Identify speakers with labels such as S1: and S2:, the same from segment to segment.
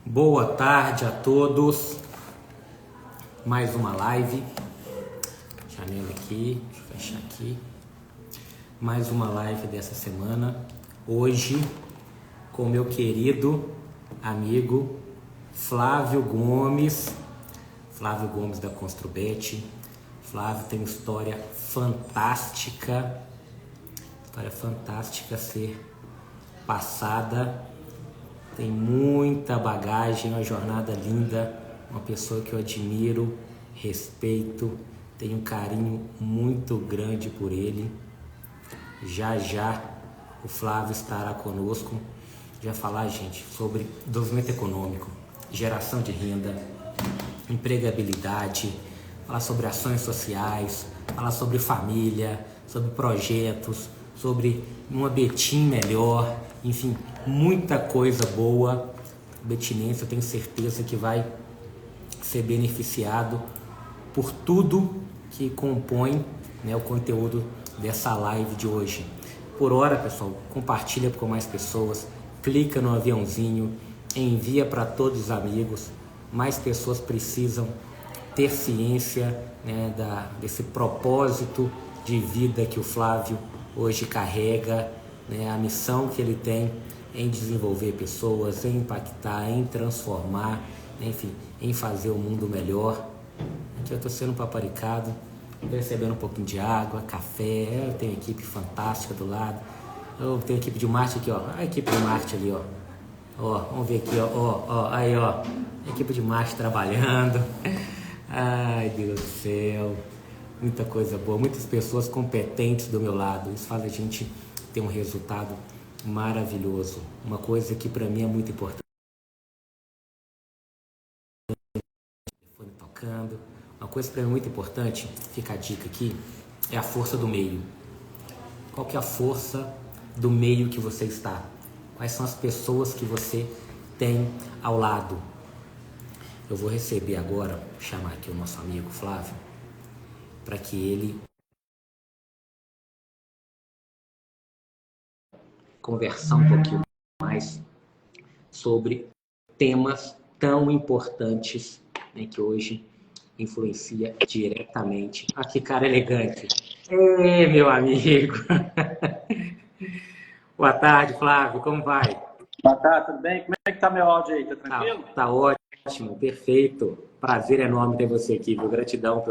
S1: Boa tarde a todos. Mais uma live. Janela aqui, deixa eu fechar aqui. Mais uma live dessa semana. Hoje com meu querido amigo Flávio Gomes. Flávio Gomes da Construbet. Flávio tem uma história fantástica. História fantástica a ser passada. Tem muita bagagem, uma jornada linda, uma pessoa que eu admiro, respeito, tenho um carinho muito grande por ele. Já já o Flávio estará conosco, já falar, gente, sobre desenvolvimento econômico, geração de renda, empregabilidade, falar sobre ações sociais, falar sobre família, sobre projetos, sobre uma Betim melhor, enfim, muita coisa boa. O betinense, eu tenho certeza que vai ser beneficiado por tudo que compõe, né, o conteúdo dessa live de hoje. Por hora, pessoal, compartilha com mais pessoas, clica no aviãozinho, envia para todos os amigos. Mais pessoas precisam ter ciência, né, desse propósito de vida que o Flávio hoje carrega, né, a missão que ele tem em desenvolver pessoas, em impactar, em transformar, enfim, em fazer o mundo melhor. Aqui eu estou sendo paparicado, recebendo um pouquinho de água, café, eu tenho equipe fantástica do lado, eu tenho equipe de marketing aqui, ó, a equipe de marketing ali, ó, vamos ver aqui, aí, ó, equipe de marketing trabalhando. Ai, Deus do céu, muita coisa boa, muitas pessoas competentes do meu lado, isso faz a gente ter um resultado maravilhoso. Uma coisa que para mim é muito importante, foi tocando. Uma coisa para mim muito importante, fica a dica aqui, é a força do meio. Qual que é a força do meio que você está? Quais são as pessoas que você tem ao lado? Eu vou receber agora, chamar aqui o nosso amigo Flávio, para que ele conversar um pouquinho mais sobre temas tão importantes, né, que hoje influencia diretamente. Ah, que cara elegante. Meu amigo. Boa tarde, Flávio. Como vai?
S2: Boa tarde, tudo bem? Como é que tá meu áudio aí? Tá tranquilo?
S1: Tá ótimo, perfeito. Prazer enorme ter você aqui, viu? Gratidão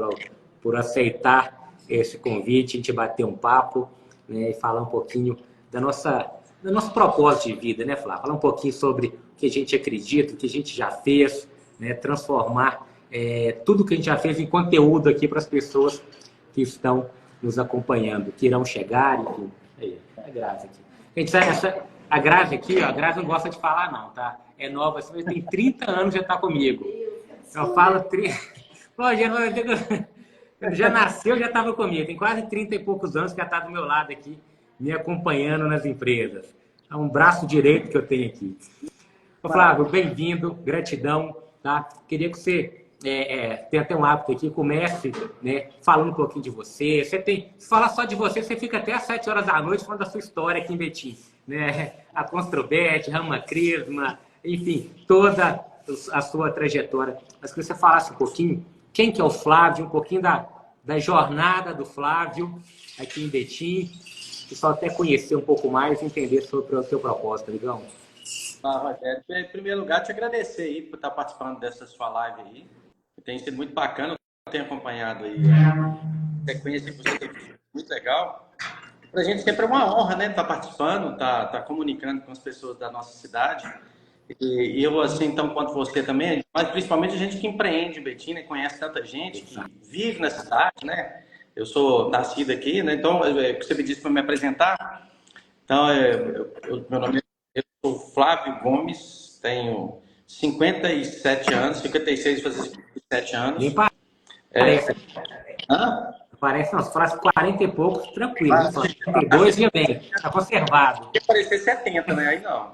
S1: por aceitar esse convite, a gente bater um papo, né, e falar um pouquinho do nosso propósito de vida, né, Flávio? Falar um pouquinho sobre o que a gente acredita, o que a gente já fez, né, transformar tudo que a gente já fez em conteúdo aqui para as pessoas que estão nos acompanhando, que irão chegar, enfim. Aí, a Grazi aqui. Gente, a Grazi aqui, ó, a Grazi não gosta de falar não, tá? É nova, assim, tem 30 anos já está comigo. Eu falo... Pô, já nasceu, já estava comigo. Tem quase 30 e poucos anos que já está do meu lado aqui, me acompanhando nas empresas. É um braço direito que eu tenho aqui. Ô, Flávio, bem-vindo, gratidão, tá? Queria que você tenha até um hábito aqui, comece, né, falando um pouquinho de você. Se falar só de você, você fica até às 7 horas da noite falando da sua história aqui em Betim, né? A Construbet, Rama Crisma, enfim, toda a sua trajetória. Mas que você falasse um pouquinho quem que é o Flávio, um pouquinho da jornada do Flávio aqui em Betim, e só até conhecer um pouco mais e entender sobre o seu propósito, Ligão.
S2: Rogério, em primeiro lugar, te agradecer aí por estar participando dessa sua live aí. Tem sido muito bacana, eu tenho acompanhado aí a sequência que você tem feito, muito legal. Para a gente sempre é uma honra, né, estar participando, estar comunicando com as pessoas da nossa cidade. E eu, assim, tão quanto você também, mas principalmente a gente que empreende em Betim, né, conhece tanta gente que vive na cidade, né? Eu sou nascido aqui, né? Então, você me disse para me apresentar. Então, meu nome eu sou Flávio Gomes, tenho 57 anos, 56 fazer 57
S1: Nem
S2: anos.
S1: parece.
S2: Hã?
S1: Parece umas frases 40 e poucos, tranquilo. 42 ia bem, tá conservado.
S2: Ia parecer 70, né? Aí não.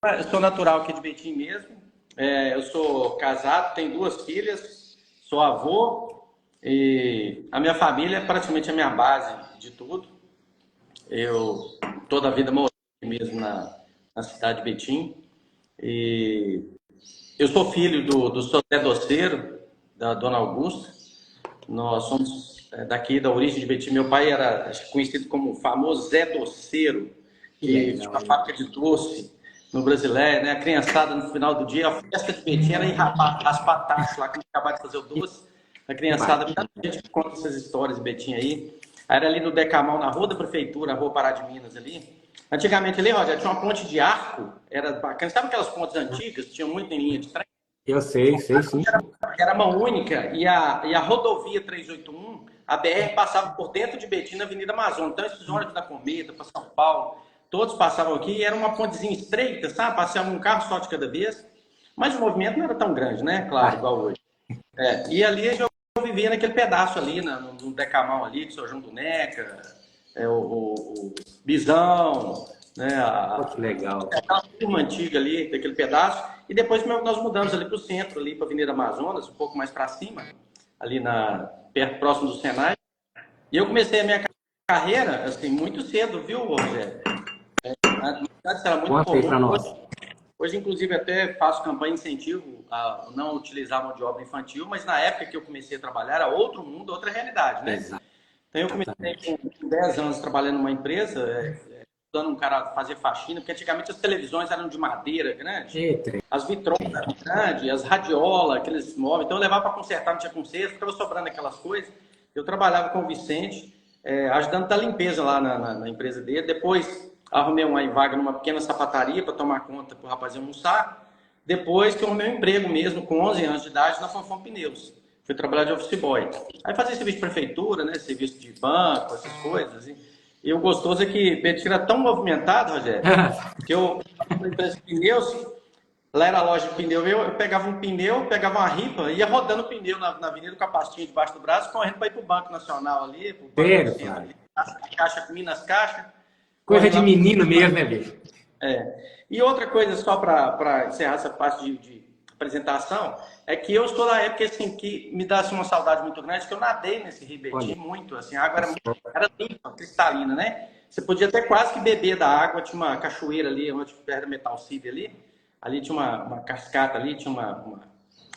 S2: Eu sou natural aqui de Betim mesmo. Eu sou casado, tenho 2 filhas, sou avô e a minha família é praticamente a minha base de tudo. Eu toda a vida morei mesmo na cidade de Betim. E eu sou filho do seu Zé Doceiro, da Dona Augusta. Nós somos daqui, da origem de Betim. Meu pai era conhecido como o famoso Zé Doceiro, que tinha uma fábrica de doce no Brasileiro, né? A criançada, no final do dia, a festa de Betim era ir raspar tacho lá, quando acabaram de fazer o doce. A criançada, muita gente conta essas histórias de Betim aí. Era ali no Decamão, na Rua da Prefeitura, na Rua Pará de Minas ali. Antigamente ali, Rogério, tinha uma ponte de arco, era bacana. Sabe aquelas pontes antigas que tinham muito em linha de trem?
S1: Eu sei sim.
S2: Era mão única e a rodovia 381, a BR passava por dentro de Betim, na Avenida Amazonas. Então, esses ônibus da Cometa, para São Paulo, todos passavam aqui e era uma pontezinha estreita, sabe? Passava um carro só de cada vez. Mas o movimento não era tão grande, né? Claro, igual hoje. E ali eu vivia naquele pedaço ali, no Decamão ali, com o Sr. João do Neca, o Bisão, né?
S1: Que legal.
S2: Aquela turma antiga ali, daquele pedaço. E depois nós mudamos ali para o centro, ali para a Avenida Amazonas, um pouco mais para cima, ali perto, próximo do Senai. E eu comecei a minha carreira, assim, muito cedo, viu, Rogério? Era muito comum. Hoje, inclusive, até faço campanha de incentivo a não utilizar mão de obra infantil, mas na época que eu comecei a trabalhar era outro mundo, outra realidade, né?
S1: Exato.
S2: Então, eu comecei com 10 anos trabalhando numa empresa, dando um cara a fazer faxina, porque antigamente as televisões eram de madeira grande, as vitronas eram grandes, as radiolas, aqueles móveis, então eu levava para consertar, não tinha conserto, ficava sobrando aquelas coisas. Eu trabalhava com o Vicente, ajudando da limpeza lá na empresa dele. Depois arrumei uma vaga numa pequena sapataria para tomar conta para o rapaz almoçar. Depois que eu arrumei um emprego mesmo, com 11 anos de idade, na Fanfan Pneus. Fui trabalhar de office boy. Aí fazia serviço de prefeitura, né, serviço de banco, essas coisas, assim. E o gostoso é que Betim era tão movimentado, Rogério, que eu, na empresa de pneus, lá era a loja de pneu, eu pegava um pneu, pegava uma ripa, ia rodando o pneu na avenida com a pastinha debaixo do braço, correndo para ir para o Banco Nacional ali, pro Banco Centro, ali, caixa com Minas Caixa.
S1: Coisa de menino mesmo, né, bicho?
S2: E outra coisa, só para encerrar essa parte de apresentação, é que eu estou na época assim, que me dá assim, uma saudade muito grande, que eu nadei nesse Rio Betim muito, assim, a água era limpa, cristalina, né? Você podia até quase que beber da água, tinha uma cachoeira ali, onde era Metal City ali tinha uma cascata ali, tinha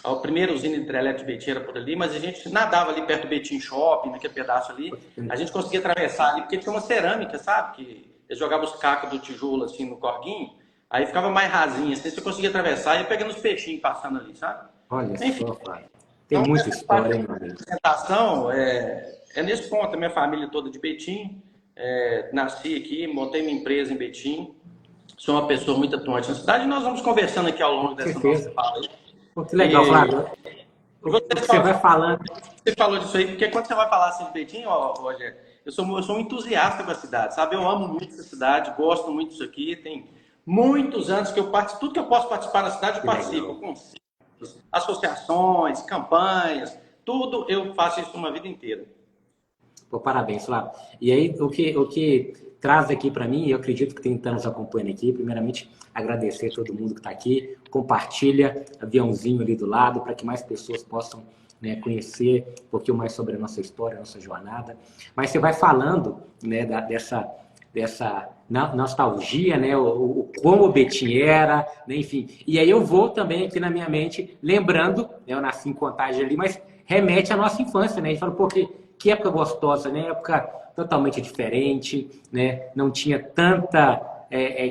S2: a primeira usina hidrelétrica de Betim era por ali, mas a gente nadava ali perto do Betim Shopping, naquele pedaço ali, a gente conseguia atravessar ali, porque tinha uma cerâmica, sabe? Que eles jogavam os cacos do tijolo assim no corguinho, aí ficava mais rasinho, assim, você conseguia atravessar e ia pegando os peixinhos passando ali, sabe?
S1: Olha só, Flávio. Tem muita história, hein, meu amigo?
S2: A apresentação é nesse ponto, a minha família toda de Betim, nasci aqui, montei minha empresa em Betim, sou uma pessoa muito atuante na cidade e nós vamos conversando aqui ao longo dessa nossa fala.
S1: Que legal, Flávio. Você vai falando.
S2: Você falou disso aí, porque quando você vai falar assim de Betim, Rogério, eu sou um entusiasta com a cidade, sabe? Eu amo muito essa cidade, gosto muito disso aqui, tem muitos anos que eu participo, tudo que eu posso participar na cidade eu participo, associações, campanhas, tudo eu faço isso uma vida inteira.
S1: Pô, parabéns, Flávio. E aí, o que traz aqui para mim, e eu acredito que quem está nos acompanhando aqui, primeiramente, agradecer a todo mundo que está aqui, compartilha aviãozinho ali do lado, para que mais pessoas possam, né, conhecer um pouquinho mais sobre a nossa história, a nossa jornada. Mas você vai falando, né, dessa nostalgia, né, como o Betim era, né, enfim. E aí eu vou também aqui na minha mente, lembrando, né, eu nasci em Contagem ali, mas remete à nossa infância, né? A gente fala, pô, que época gostosa, né? Época totalmente diferente, né? Não tinha tanta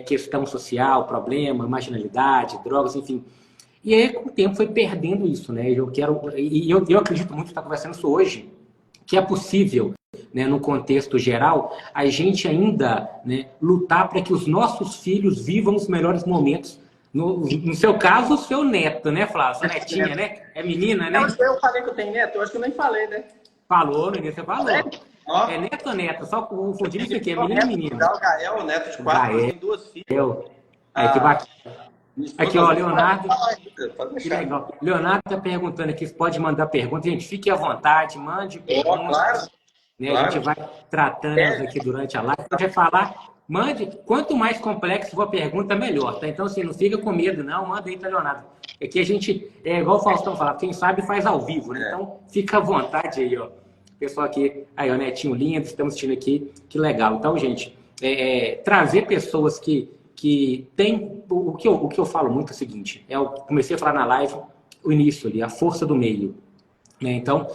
S1: questão social, problema, marginalidade, drogas, enfim. E aí, com o tempo, foi perdendo isso, né? Eu acredito muito que está conversando isso hoje, que é possível, né, no contexto geral, a gente ainda, né, lutar para que os nossos filhos vivam os melhores momentos. No seu caso, o seu neto, né, Flávio? Sua netinha, né? É menina, né?
S2: Eu falei que eu tenho neto, eu acho que eu nem falei, né?
S1: Falou, no início você falou. É neto ou neta? Só confundindo isso aqui, é menino ou menina?
S2: O Gael, neto de 4, tem 2 filhas.
S1: Que bacana. Aqui, ó, Leonardo. Que legal. Leonardo está perguntando aqui, você pode mandar pergunta. Gente, fique à vontade, mande perguntas.
S2: Claro.
S1: Né? Claro. A gente vai tratando elas aqui durante a live. A gente vai falar, mande. Quanto mais complexo for a pergunta, melhor, tá? Então, assim, não fica com medo, não. Manda aí para Leonardo. Aqui a gente, igual o Faustão fala, quem sabe faz ao vivo, né? Então, fica à vontade aí, ó. Pessoal aqui, aí, ó, netinho lindo, estamos assistindo aqui, que legal. Então, gente, trazer pessoas que têm o que eu falo muito é o seguinte, eu comecei a falar na live, o início ali, a força do meio, né? Então,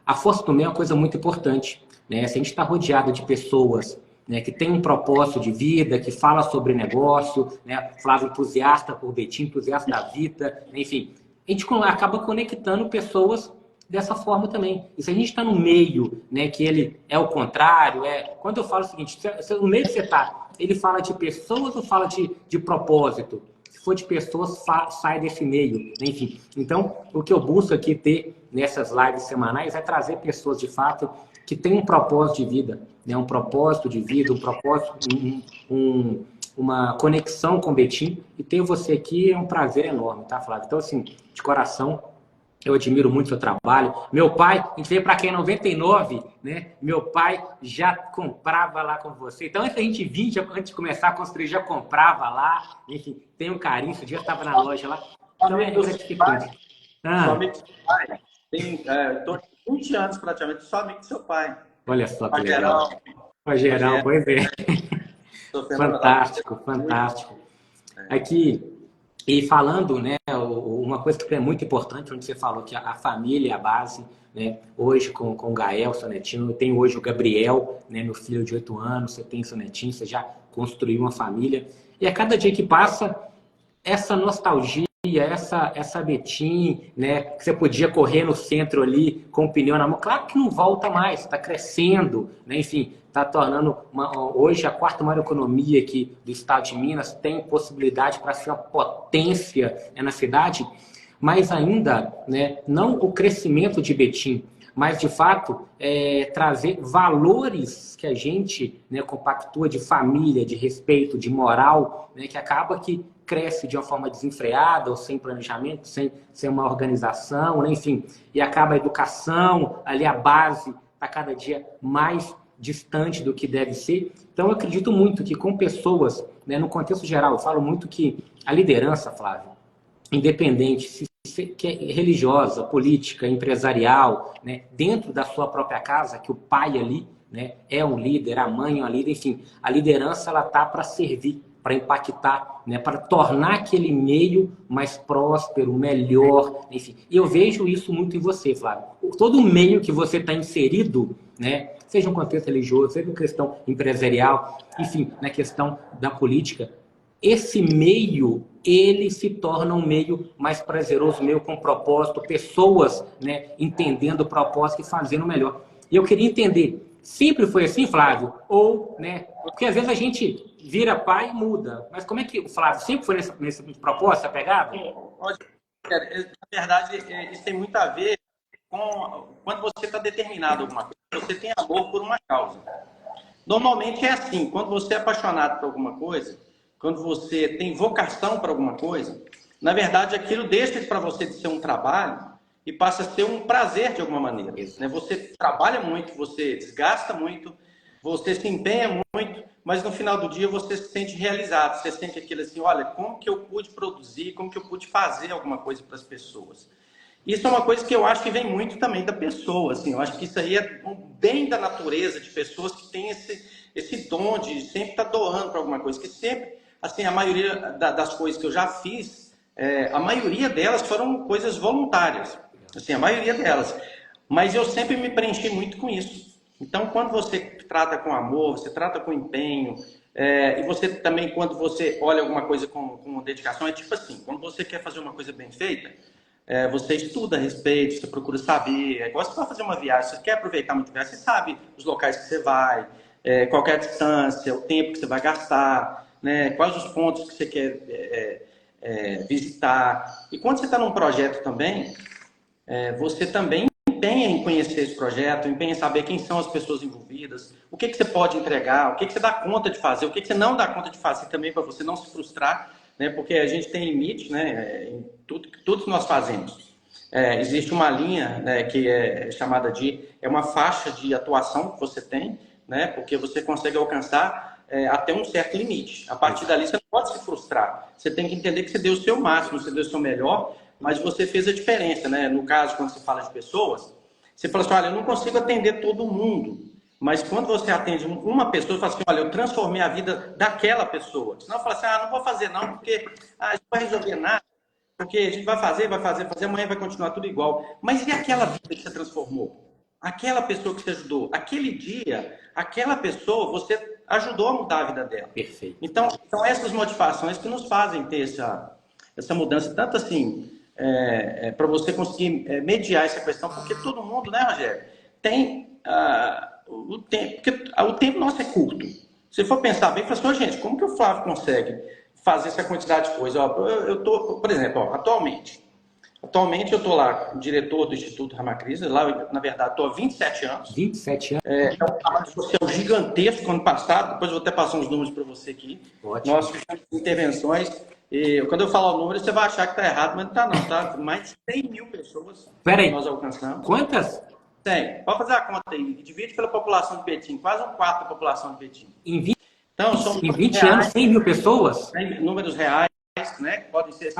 S1: a força do meio é uma coisa muito importante, né? Se a gente está rodeado de pessoas, né, que tem um propósito de vida, que fala sobre negócio, né? Flávio entusiasta por Betim, entusiasta da vida, enfim, a gente acaba conectando pessoas dessa forma também. E se a gente está no meio, né, que ele é o contrário, quando eu falo o seguinte, no meio que você está, ele fala de pessoas ou fala de propósito? Se for de pessoas, sai desse meio, enfim. Então, o que eu busco aqui ter nessas lives semanais é trazer pessoas, de fato, que têm um propósito de vida, né? Um propósito de vida, um propósito, uma conexão com o Betim. E ter você aqui é um prazer enorme, tá, Flávio? Então, assim, de coração, eu admiro muito o seu trabalho. Meu pai, a gente veio para cá em 99, né? Meu pai já comprava lá com você. Então, antes da gente vir, antes de começar a construir, já comprava lá. Enfim, tem um carinho. Esse dia eu estava na loja lá. Então, é gratificante.
S2: Sou amigo do seu pai. Tem em torno de 20 anos, praticamente, sou amigo do seu pai.
S1: Olha só que legal. Rogério, pois é. Fantástico, fantástico. Aqui, e falando, né, uma coisa que é muito importante, onde você falou que a família é a base, né? Hoje com o Gael, seu netinho, eu tenho hoje o Gabriel, né, meu filho de 8 anos, você tem seu netinho, você já construiu uma família. E a cada dia que passa, essa nostalgia, essa Betim, né, que você podia correr no centro ali com o pneu na mão, claro que não volta mais, está crescendo, né, enfim, está tornando hoje a quarta maior economia aqui do estado de Minas, tem possibilidade para ser uma potência, né, na cidade, mas ainda, né, não o crescimento de Betim, mas de fato trazer valores que a gente, né, compactua de família, de respeito, de moral, né, que acaba que cresce de uma forma desenfreada ou sem planejamento, sem uma organização, né, enfim, e acaba a educação, ali a base está cada dia mais distante do que deve ser. Então, eu acredito muito que com pessoas, né, no contexto geral, eu falo muito que a liderança, Flávio, independente, que é religiosa, política, empresarial, né, dentro da sua própria casa, que o pai ali, né, é um líder, a mãe é uma líder, enfim, a liderança ela tá para servir, para impactar, né, para tornar aquele meio mais próspero, melhor, enfim. E eu vejo isso muito em você, Flávio. Todo meio que você está inserido, né, seja um contexto religioso, seja uma questão empresarial, enfim, na questão da política, esse meio, ele se torna um meio mais prazeroso, meio com propósito, pessoas, né, entendendo o propósito e fazendo melhor. E eu queria entender, sempre foi assim, Flávio? Ou, né, porque às vezes a gente vira pai e muda. Mas como é que o Flávio sempre foi nesse propósito, essa pegada?
S2: Na verdade, isso tem muito a ver com quando você está determinado a alguma coisa, você tem amor por uma causa. Normalmente é assim, quando você é apaixonado por alguma coisa, quando você tem vocação para alguma coisa, na verdade aquilo deixa para você de ser um trabalho e passa a ser um prazer de alguma maneira. Né? Você trabalha muito, você desgasta muito, você se empenha muito, mas no final do dia você se sente realizado, você sente aquilo assim, olha, como que eu pude produzir, como que eu pude fazer alguma coisa para as pessoas. Isso é uma coisa que eu acho que vem muito também da pessoa, assim, eu acho que isso aí é bem da natureza de pessoas que têm esse dom de sempre estar doando para alguma coisa, que sempre, assim, a maioria das coisas que eu já fiz, a maioria delas foram coisas voluntárias, assim, a maioria delas, mas eu sempre me preenchi muito com isso. Então, quando você trata com amor, você trata com empenho, e você também, quando você olha alguma coisa com dedicação, é tipo assim, quando você quer fazer uma coisa bem feita, você estuda a respeito, você procura saber, é igual você vai fazer uma viagem, você quer aproveitar muito a viagem, você sabe os locais que você vai, qual é a distância, o tempo que você vai gastar, né, quais os pontos que você quer visitar. E quando você está num projeto também, você também empenha em conhecer esse projeto, empenha em saber quem são as pessoas envolvidas, o que você pode entregar, o que você dá conta de fazer, o que você não dá conta de fazer também para você não se frustrar, né? Porque a gente tem limite, né, em tudo que nós fazemos. Existe uma linha, né, que é chamada é uma faixa de atuação que você tem, né, porque você consegue alcançar até um certo limite. A partir dali você não pode se frustrar. Você tem que entender que você deu o seu máximo, você deu o seu melhor, mas você fez a diferença, né? No caso, quando você fala de pessoas, você fala assim, olha, eu não consigo atender todo mundo, Mas quando você atende uma pessoa, você fala assim, olha, eu transformei a vida daquela pessoa. Senão fala assim, não vou fazer não, porque a gente não vai resolver nada, porque a gente vai fazer, amanhã vai continuar tudo igual. Mas e aquela vida que você transformou? Aquela pessoa que você ajudou? Aquele dia, aquela pessoa, você ajudou a mudar a vida dela.
S1: Perfeito.
S2: Então são essas motivações que nos fazem ter essa mudança, tanto assim, para você conseguir mediar essa questão, porque todo mundo, né, Rogério, tem o tempo, porque o tempo nosso é curto. Se for pensar bem, fala assim, gente, como que o Flávio consegue fazer essa quantidade de coisa? Eu tô, por exemplo, atualmente eu estou lá, diretor do Instituto Ramacris, lá, na verdade, estou há 27 anos.
S1: 27 anos?
S2: É um trabalho social gigantesco ano passado, depois eu vou até passar uns números para você aqui.
S1: Ótimo.
S2: Nós fizemos intervenções, e quando eu falar o número, você vai achar que está errado, mas não está não, tá? Mais de 100 mil pessoas
S1: que
S2: nós alcançamos.
S1: Quantas?
S2: 100. Pode fazer a conta aí, divide pela população de Betim, quase um quarto da população de Betim.
S1: Então, em 20 anos, 100 mil pessoas?
S2: Números reais, né, que podem ser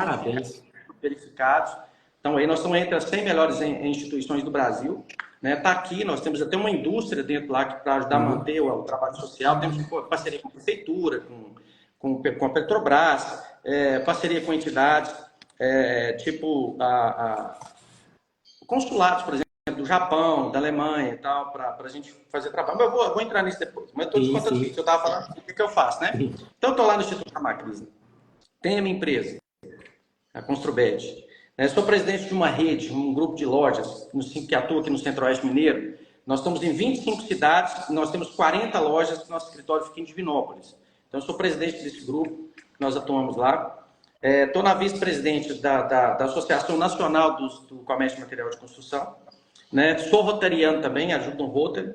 S2: verificados. Então, aí nós estamos entre as 100 melhores instituições do Brasil. Né? Tá aqui, nós temos até uma indústria dentro lá para ajudar a manter o trabalho social. Temos parceria com a prefeitura, com a Petrobras, parceria com entidades, tipo consulados, por exemplo, do Japão, da Alemanha e tal, para a gente fazer trabalho. Mas eu vou entrar nisso depois. Mas eu estou te contando o que eu estava falando, o que eu faço, né? Então, eu estou lá no Instituto Ramacris. Tem a minha empresa, a Construbed. Sou presidente de uma rede, um grupo de lojas que atua aqui no Centro-Oeste Mineiro. Nós estamos em 25 cidades, nós temos 40 lojas, nosso escritório fica em Divinópolis. Então, eu sou presidente desse grupo, nós atuamos lá. Estou na vice-presidente da Associação Nacional do Comércio de Material de Construção. Né? Sou rotariano também, ajudo no Rotary.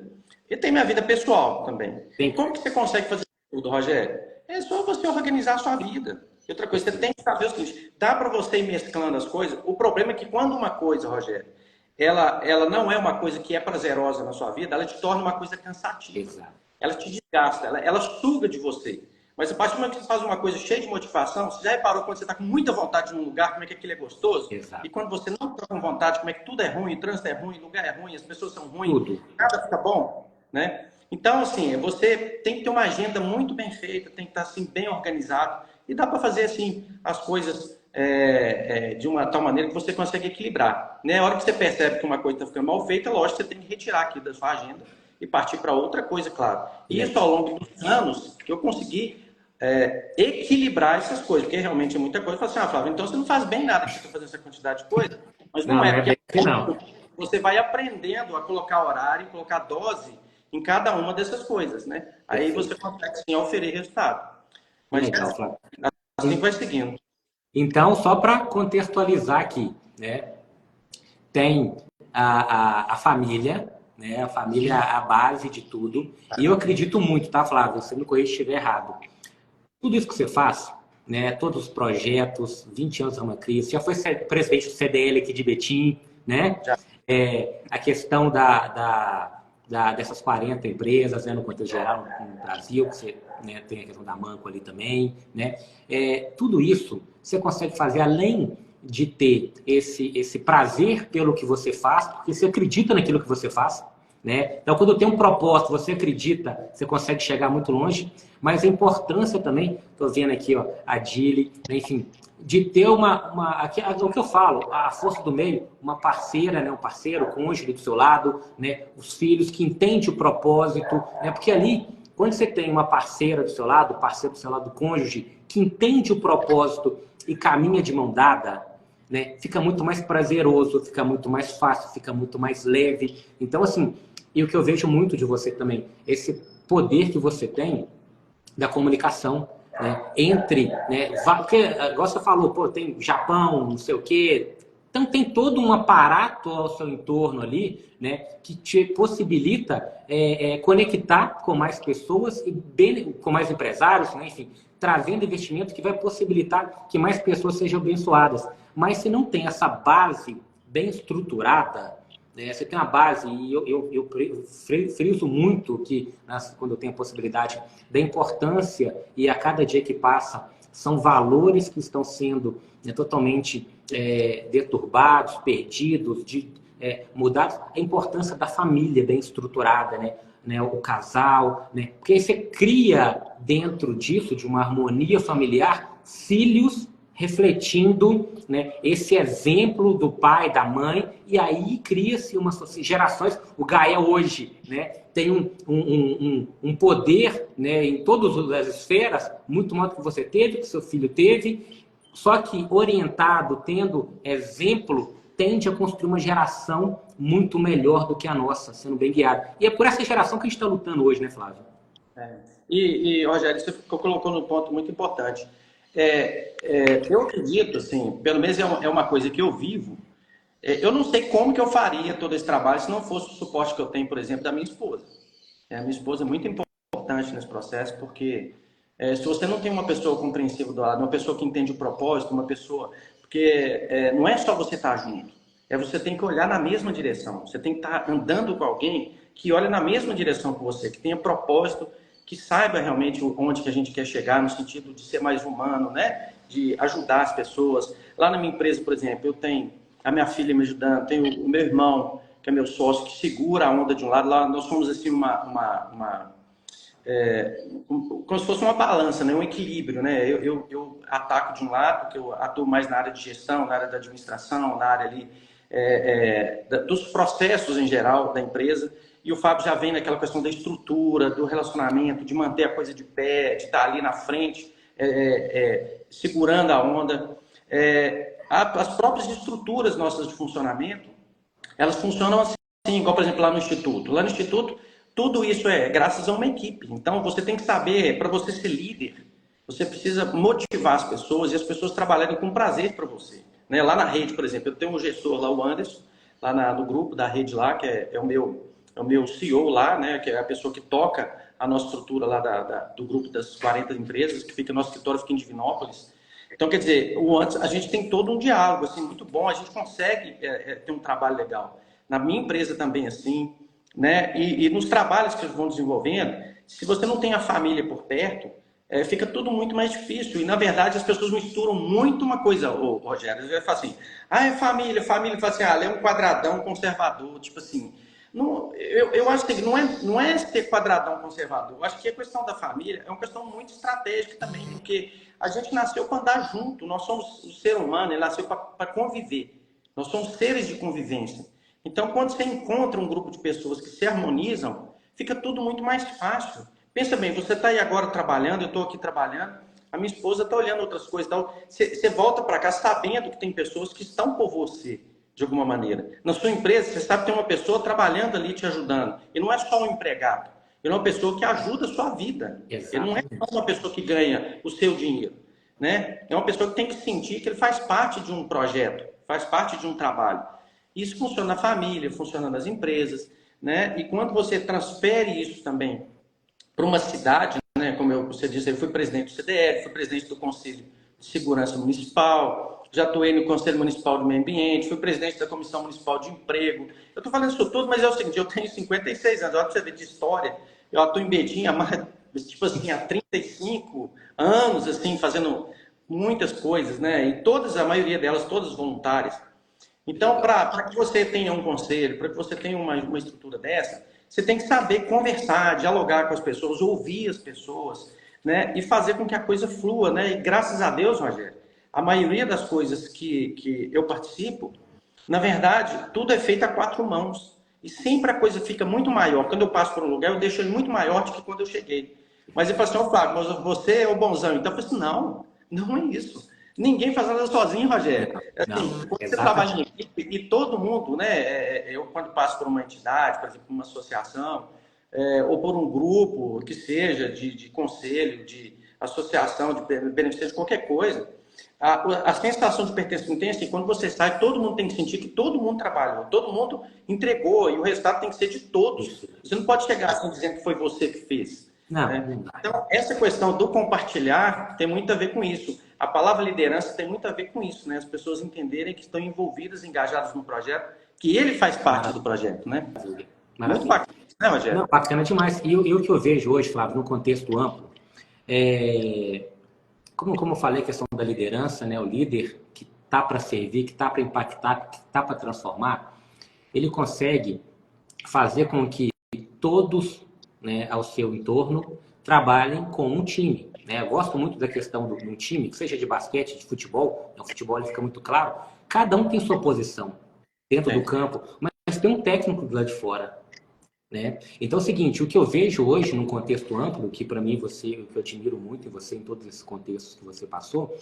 S2: E tem minha vida pessoal também. Sim. Como que você consegue fazer tudo, Rogério? É só você organizar a sua vida. E outra coisa, você tem que saber o seguinte, dá para você ir mesclando as coisas. O problema é que quando uma coisa, Rogério, ela não é uma coisa que é prazerosa na sua vida, ela te torna uma coisa cansativa. Exato. Ela te desgasta, ela suga de você. Mas a partir do momento que você faz uma coisa cheia de motivação, você já reparou quando você está com muita vontade num lugar, como é que aquilo é gostoso? Exato. E quando você não está com vontade, como é que tudo é ruim, o trânsito é ruim, o lugar é ruim, as pessoas são ruins, tudo. Nada fica bom, né? Então, assim, você tem que ter uma agenda muito bem feita, tem que estar assim, bem organizado. E dá para fazer assim as coisas de uma tal maneira que você consegue equilibrar. Né? A hora que você percebe que uma coisa está ficando mal feita, lógico, você tem que retirar aqui da sua agenda e partir para outra coisa, claro. E isso ao longo dos anos que eu consegui equilibrar essas coisas, porque realmente é muita coisa. Eu falo assim, Flávio, então você não faz bem nada que você está fazendo essa quantidade de coisa. Mas não é, porque não. Você vai aprendendo a colocar horário, colocar dose em cada uma dessas coisas, né? Aí você consegue sim oferecer resultado. Mas legal, Flávio. Assim vai seguindo.
S1: Então, só para contextualizar aqui, né? Tem a família, né? A família é a base de tudo. E eu acredito muito, tá, Flávio? Você me corrija se estiver errado. Tudo isso que você faz, né? Todos os projetos, 20 anos Rama Cris, já foi presidente do CDL aqui de Betim, né? A questão dessas 40 empresas, né, no contexto geral no Brasil, que você, né, tem a questão da Manco ali também, né? Tudo isso você consegue fazer além de ter esse prazer pelo que você faz, porque você acredita naquilo que você faz, né? Então, quando tem um propósito, você acredita, você consegue chegar muito longe, mas a importância também, estou vendo aqui, ó, a Dili, né, enfim, de ter o que eu falo, a força do meio, uma parceira, né, um parceiro, cônjuge do seu lado, né, os filhos que entendem o propósito, né, porque ali, quando você tem uma parceira do seu lado, parceiro do seu lado, cônjuge, que entende o propósito e caminha de mão dada, né, fica muito mais prazeroso, fica muito mais fácil, fica muito mais leve. Então, assim, e o que eu vejo muito de você também, esse poder que você tem da comunicação, né, entre, né, porque, igual você falou, pô, tem Japão, não sei o quê, então tem todo um aparato ao seu entorno ali, né, que te possibilita conectar com mais pessoas e com mais empresários, né, enfim, trazendo investimento que vai possibilitar que mais pessoas sejam abençoadas. Mas se não tem essa base bem estruturada, você tem uma base, e eu friso muito que, quando eu tenho a possibilidade, da importância, e a cada dia que passa, são valores que estão sendo totalmente deturbados, perdidos, mudados. A importância da família bem estruturada, né? né, o casal, né? Porque aí você cria dentro disso, de uma harmonia familiar, filhos refletindo, né, esse exemplo do pai, da mãe, e aí cria-se uma gerações. O Gaia hoje, né, tem um poder, né, em todas as esferas, muito maior do que você teve, que seu filho teve, só que orientado, tendo exemplo, tende a construir uma geração muito melhor do que a nossa, sendo bem guiado. E é por essa geração que a gente está lutando hoje, né, Flávio?
S2: Rogério, você colocou num ponto muito importante. Eu acredito, assim, pelo menos é uma coisa que eu vivo. Eu não sei como que eu faria todo esse trabalho se não fosse o suporte que eu tenho, por exemplo, da minha esposa. A minha esposa é muito importante nesse processo, porque se você não tem uma pessoa compreensiva do lado, uma pessoa que entende o propósito, uma pessoa... Porque não é só você estar junto, você tem que olhar na mesma direção. Você tem que estar andando com alguém que olha na mesma direção que você, que tenha propósito, que saiba realmente onde que a gente quer chegar, no sentido de ser mais humano, né? De ajudar as pessoas. Lá na minha empresa, por exemplo, eu tenho a minha filha me ajudando, tenho o meu irmão, que é meu sócio, que segura a onda de um lado. Lá nós somos assim como se fosse uma balança, né? Um equilíbrio, né? Eu ataco de um lado, porque eu atuo mais na área de gestão, na área da administração, na área ali dos processos em geral da empresa, e o Fábio já vem naquela questão da estrutura, do relacionamento, de manter a coisa de pé, de estar ali na frente, segurando a onda. As próprias estruturas nossas de funcionamento, elas funcionam assim, igual, por exemplo, lá no Instituto. Lá no Instituto, tudo isso é graças a uma equipe. Então, você tem que saber, para você ser líder, você precisa motivar as pessoas e as pessoas trabalharem com prazer para você. Né? Lá na rede, por exemplo, eu tenho um gestor lá, o Anderson, lá no grupo da rede lá, que é o meu CEO lá, né? Que é a pessoa que toca a nossa estrutura lá do grupo das 40 empresas, que fica, nosso escritório fica em Divinópolis. Então, quer dizer, a gente tem todo um diálogo assim, muito bom, a gente consegue ter um trabalho legal. Na minha empresa também, assim, né? E nos trabalhos que eles vão desenvolvendo, se você não tem a família por perto, fica tudo muito mais difícil. E, na verdade, as pessoas misturam muito uma coisa, Rogério. Eles falam assim, é família. Fala assim, ela é um quadradão conservador. Tipo assim, não, eu acho que não é ser quadradão conservador. Eu acho que a questão da família é uma questão muito estratégica também, porque a gente nasceu para andar junto. Nós somos o ser humano, ele nasceu para conviver. Nós somos seres de convivência. Então, quando você encontra um grupo de pessoas que se harmonizam, fica tudo muito mais fácil. Pensa bem, você está aí agora trabalhando, eu estou aqui trabalhando, a minha esposa está olhando outras coisas. Então, você volta para cá sabendo que tem pessoas que estão por você, de alguma maneira. Na sua empresa, você sabe que tem uma pessoa trabalhando ali te ajudando. E não é só um empregado. Ele é uma pessoa que ajuda a sua vida. Exatamente. Ele não é só uma pessoa que ganha o seu dinheiro. Né? É uma pessoa que tem que sentir que ele faz parte de um projeto, faz parte de um trabalho. Isso funciona na família, funciona nas empresas. Né? E quando você transfere isso também para uma cidade, né? Como você disse, eu fui presidente do CDF, fui presidente do Conselho de Segurança Municipal, já atuei no Conselho Municipal do Meio Ambiente, fui presidente da Comissão Municipal de Emprego. Eu estou falando isso tudo, mas é o seguinte, eu tenho 56 anos, olha para você ver de história, eu atuo em Betim há mais, tipo assim, há 35 anos, assim, fazendo muitas coisas, né? E a maioria delas, todas voluntárias. Então, para que você tenha um conselho, para que você tenha uma estrutura dessa, você tem que saber conversar, dialogar com as pessoas, ouvir as pessoas, né? E fazer com que a coisa flua, né? E graças a Deus, Rogério, a maioria das coisas que eu participo, na verdade, tudo é feito a quatro mãos. E sempre a coisa fica muito maior. Quando eu passo por um lugar, eu deixo ele muito maior do que quando eu cheguei. Mas ele fala assim, Flávio, mas você é o bonzão. Então eu falei assim, não é isso. Ninguém faz nada sozinho, Rogério. Assim, quando você trabalha em equipe e todo mundo, né? Eu, quando passo por uma entidade, por exemplo, uma associação, ou por um grupo que seja de conselho, de associação, de beneficência, de qualquer coisa, a sensação de pertencimento tem assim, quando você sai, todo mundo tem que sentir que todo mundo trabalhou, todo mundo entregou, e o resultado tem que ser de todos. Você não pode chegar assim dizendo que foi você que fez.
S1: Não,
S2: né?
S1: não
S2: Então, essa questão do compartilhar tem muito a ver com isso. A palavra liderança tem muito a ver com isso, né? As pessoas entenderem que estão envolvidas, engajadas no projeto, que ele faz parte do projeto, né?
S1: Maravilha.
S2: Muito bacana, né, Rogério?
S1: Não, bacana demais. E o que eu vejo hoje, Flávio, no contexto amplo, como eu falei, a questão da liderança, né? O líder que está para servir, que está para impactar, que está para transformar, ele consegue fazer com que todos né, ao seu entorno, trabalhem com um time. Né? Eu gosto muito da questão do time, que seja de basquete, de futebol, no futebol ele fica muito claro, cada um tem sua posição dentro do campo, mas tem um técnico do lado de fora. Né? Então é o seguinte, o que eu vejo hoje num contexto amplo, que para mim você, que eu admiro muito em você em todos esses contextos que você passou,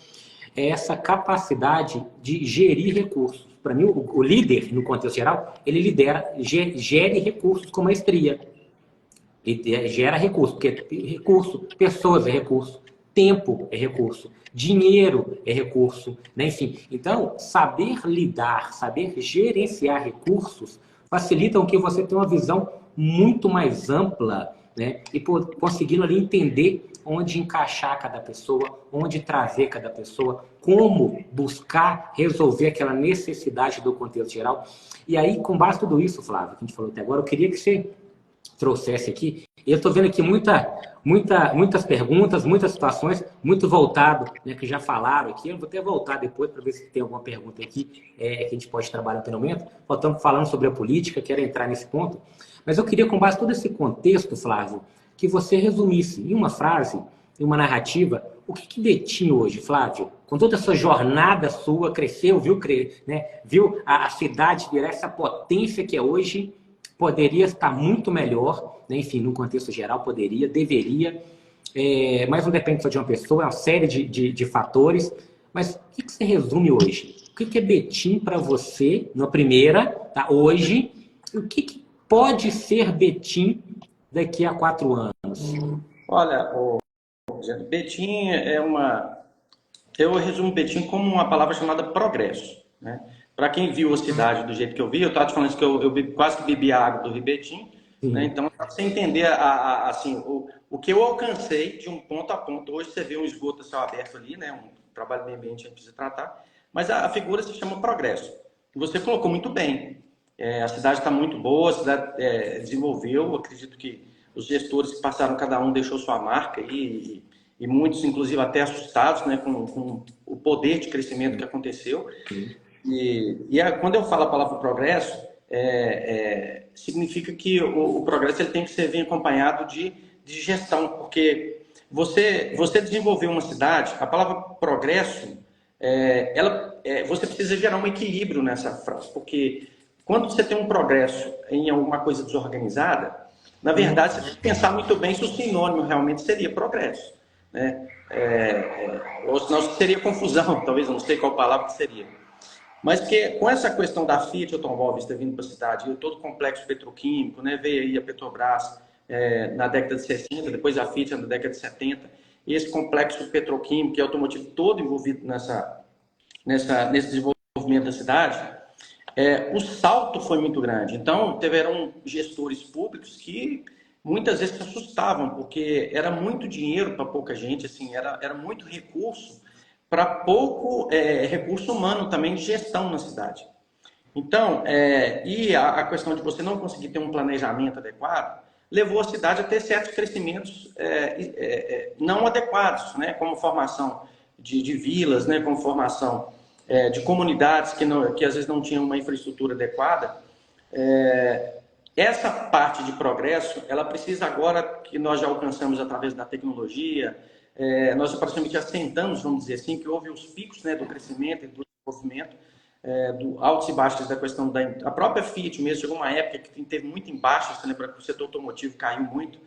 S1: é essa capacidade de gerir recursos. Para mim, o líder, no contexto geral, ele lidera, gere recursos com maestria. Ele gera recursos, porque recurso, pessoas é recurso, tempo é recurso, dinheiro é recurso, né? Enfim. Então, saber lidar, saber gerenciar recursos facilitam que você tenha uma visão muito mais ampla, né? E conseguindo ali entender onde encaixar cada pessoa, onde trazer cada pessoa, como buscar resolver aquela necessidade do contexto geral. E aí, com base em tudo isso, Flávio, que a gente falou até agora, eu queria que você trouxesse aqui. E eu estou vendo aqui muitas perguntas, muitas situações, muito voltado, né, que já falaram aqui. Eu vou até voltar depois para ver se tem alguma pergunta aqui que a gente pode trabalhar no momento. Estamos falando sobre a política, quero entrar nesse ponto. Mas eu queria, com base em todo esse contexto, Flávio, que você resumisse em uma frase, em uma narrativa, o que Betim hoje, Flávio, com toda essa jornada sua, cresceu, né, viu a cidade virar essa potência que é hoje, poderia estar muito melhor, né? Enfim, no contexto geral, poderia, deveria, mas não depende só de uma pessoa, é uma série de fatores. Mas o que você resume hoje? O que é Betim para você, na primeira, tá? Hoje, e o que pode ser Betim daqui a 4 anos?
S2: Olha, Betim é uma... Eu resumo Betim como uma palavra chamada progresso, né? Para quem viu a cidade do jeito que eu vi, eu estava te falando que eu quase que bebi a água do Rio Betim, né? Então, para você entender assim, o que eu alcancei de um ponto a ponto. Hoje você vê um esgoto a céu aberto ali, né? Um trabalho meio ambiente que a gente precisa tratar, mas a figura se chama progresso. E você colocou muito bem. A cidade está muito boa, a cidade desenvolveu. Eu acredito que os gestores que passaram, cada um deixou sua marca e muitos, inclusive, até assustados, né, com o poder de crescimento que aconteceu. Quando eu falo a palavra progresso, significa que o progresso ele tem que ser bem acompanhado de gestão, porque você desenvolver uma cidade, a palavra progresso, você precisa gerar um equilíbrio nessa frase, porque quando você tem um progresso em alguma coisa desorganizada, na verdade, você tem que pensar muito bem se o sinônimo realmente seria progresso, né? Ou senão seria confusão, talvez, eu não sei qual palavra que seria. Mas que com essa questão da Fiat Automóveis ter vindo para a cidade, e todo o complexo petroquímico, né, veio aí a Petrobras na década de 60, depois a Fiat na década de 70, e esse complexo petroquímico e automotivo todo envolvido nesse desenvolvimento da cidade, o salto foi muito grande. Então, tiveram gestores públicos que muitas vezes se assustavam, porque era muito dinheiro para pouca gente, assim, era muito recurso para pouco recurso humano também de gestão na cidade. Então, e a questão de você não conseguir ter um planejamento adequado levou a cidade a ter certos crescimentos não adequados, né, como formação de vilas, né, como formação de comunidades que às vezes não tinham uma infraestrutura adequada. Essa parte de progresso, ela precisa agora, que nós já alcançamos através da tecnologia, nós praticamente assentamos, vamos dizer assim, que houve os picos, né, do crescimento e do desenvolvimento, do altos e baixos da questão a própria Fiat mesmo, chegou uma época que teve muito em baixa, você lembra que o setor automotivo caiu muito,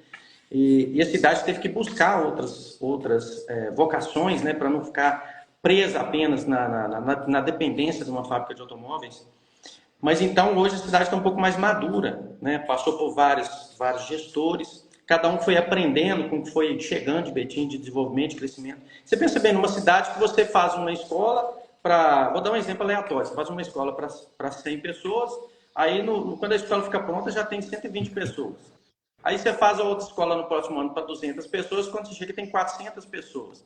S2: e a cidade teve que buscar outras vocações, né, para não ficar presa apenas na dependência de uma fábrica de automóveis. Mas então hoje a cidade está um pouco mais madura, né? Passou por vários gestores, cada um foi aprendendo com o que foi chegando de Betim, de desenvolvimento, de crescimento. Você pensa bem, numa cidade que você faz uma escola vou dar um exemplo aleatório, você faz uma escola para 100 pessoas, aí quando a escola fica pronta já tem 120 pessoas. Aí você faz a outra escola no próximo ano para 200 pessoas, quando você chega tem 400 pessoas.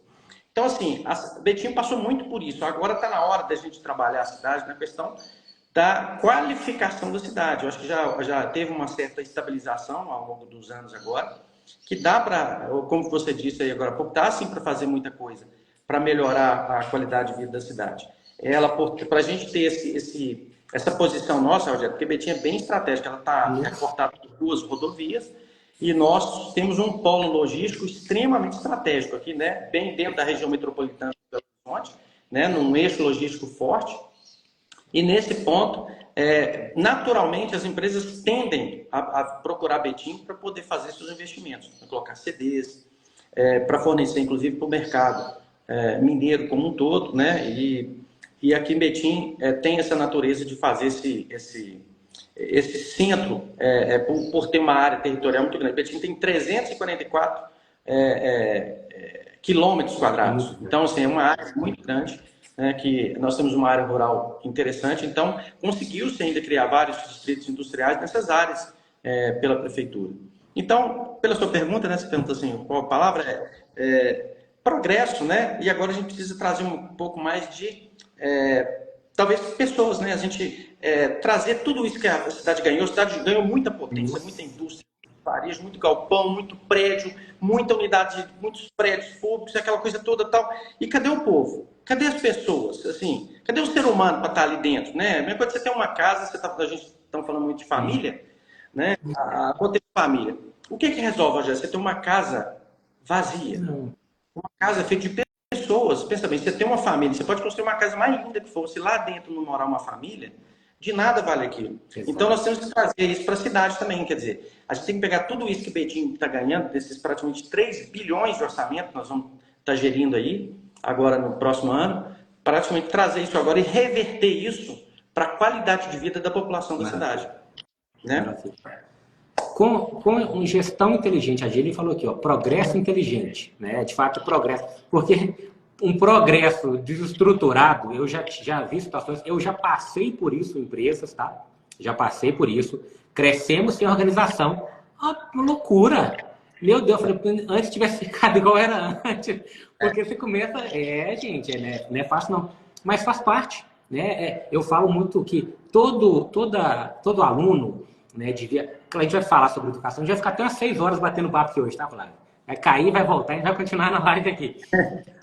S2: Então, assim, Betim passou muito por isso. Agora está na hora da gente trabalhar a cidade na questão da qualificação da cidade. Eu acho que já teve uma certa estabilização ao longo dos anos agora, que dá para, como você disse aí agora há pouco, dá sim para fazer muita coisa para melhorar a qualidade de vida da cidade. Para a gente ter essa posição nossa, Rogério, porque Betim é bem estratégica, ela está cortada por 2 rodovias e nós temos um polo logístico extremamente estratégico aqui, né? Bem dentro da região metropolitana de Belo Horizonte, né? Num eixo logístico forte. E nesse ponto, naturalmente, as empresas tendem a procurar Betim para poder fazer seus investimentos, para colocar CDs, para fornecer, inclusive, para o mercado mineiro como um todo, né? E aqui em Betim tem essa natureza de fazer esse centro, por ter uma área territorial muito grande. Betim tem 344 quilômetros quadrados. Então, assim, é uma área muito grande. Que nós temos uma área rural interessante, então conseguiu-se ainda criar vários distritos industriais nessas áreas pela prefeitura. Então, pela sua pergunta, né, você pergunta assim, qual a palavra? Progresso, né? E agora a gente precisa trazer um pouco mais de, talvez, pessoas, né? A gente trazer tudo isso que a cidade ganhou. A cidade ganhou muita potência, muita indústria, varejo, muito galpão, muito prédio, muita unidade, muitos prédios públicos, aquela coisa toda tal. E cadê o povo? Cadê as pessoas? Assim, cadê o ser humano para estar ali dentro, né? Mesmo quando você tem uma casa, a gente está falando muito de família, né? Quando tem família, o que resolve, Rogério? Você tem uma casa vazia, uma casa feita de pessoas. Pensa bem, você tem uma família, você pode construir uma casa mais linda que for, se lá dentro não morar uma família, de nada vale aquilo. Então nós temos que trazer isso para a cidade também, quer dizer, a gente tem que pegar tudo isso que o Betim está ganhando, desses praticamente 3 bilhões de orçamento que nós vamos estar gerindo aí, agora no próximo ano, praticamente trazer isso agora e reverter isso para a qualidade de vida da população da cidade. Né?
S1: Com gestão inteligente, a Gili falou aqui, ó, progresso inteligente, né? De fato, progresso. Porque um progresso desestruturado, eu já vi situações, eu já passei por isso em empresas, tá? Já passei por isso. Crescemos sem organização. Uma loucura. Meu Deus, eu falei, antes tivesse ficado igual era antes. Porque você começa... gente, não é fácil não. Mas faz parte, né? Eu falo muito que todo aluno, né, devia... A gente vai falar sobre educação, a gente vai ficar até umas 6 horas batendo papo aqui hoje, tá, Flávio? Vai cair, vai voltar, a gente vai continuar na live aqui.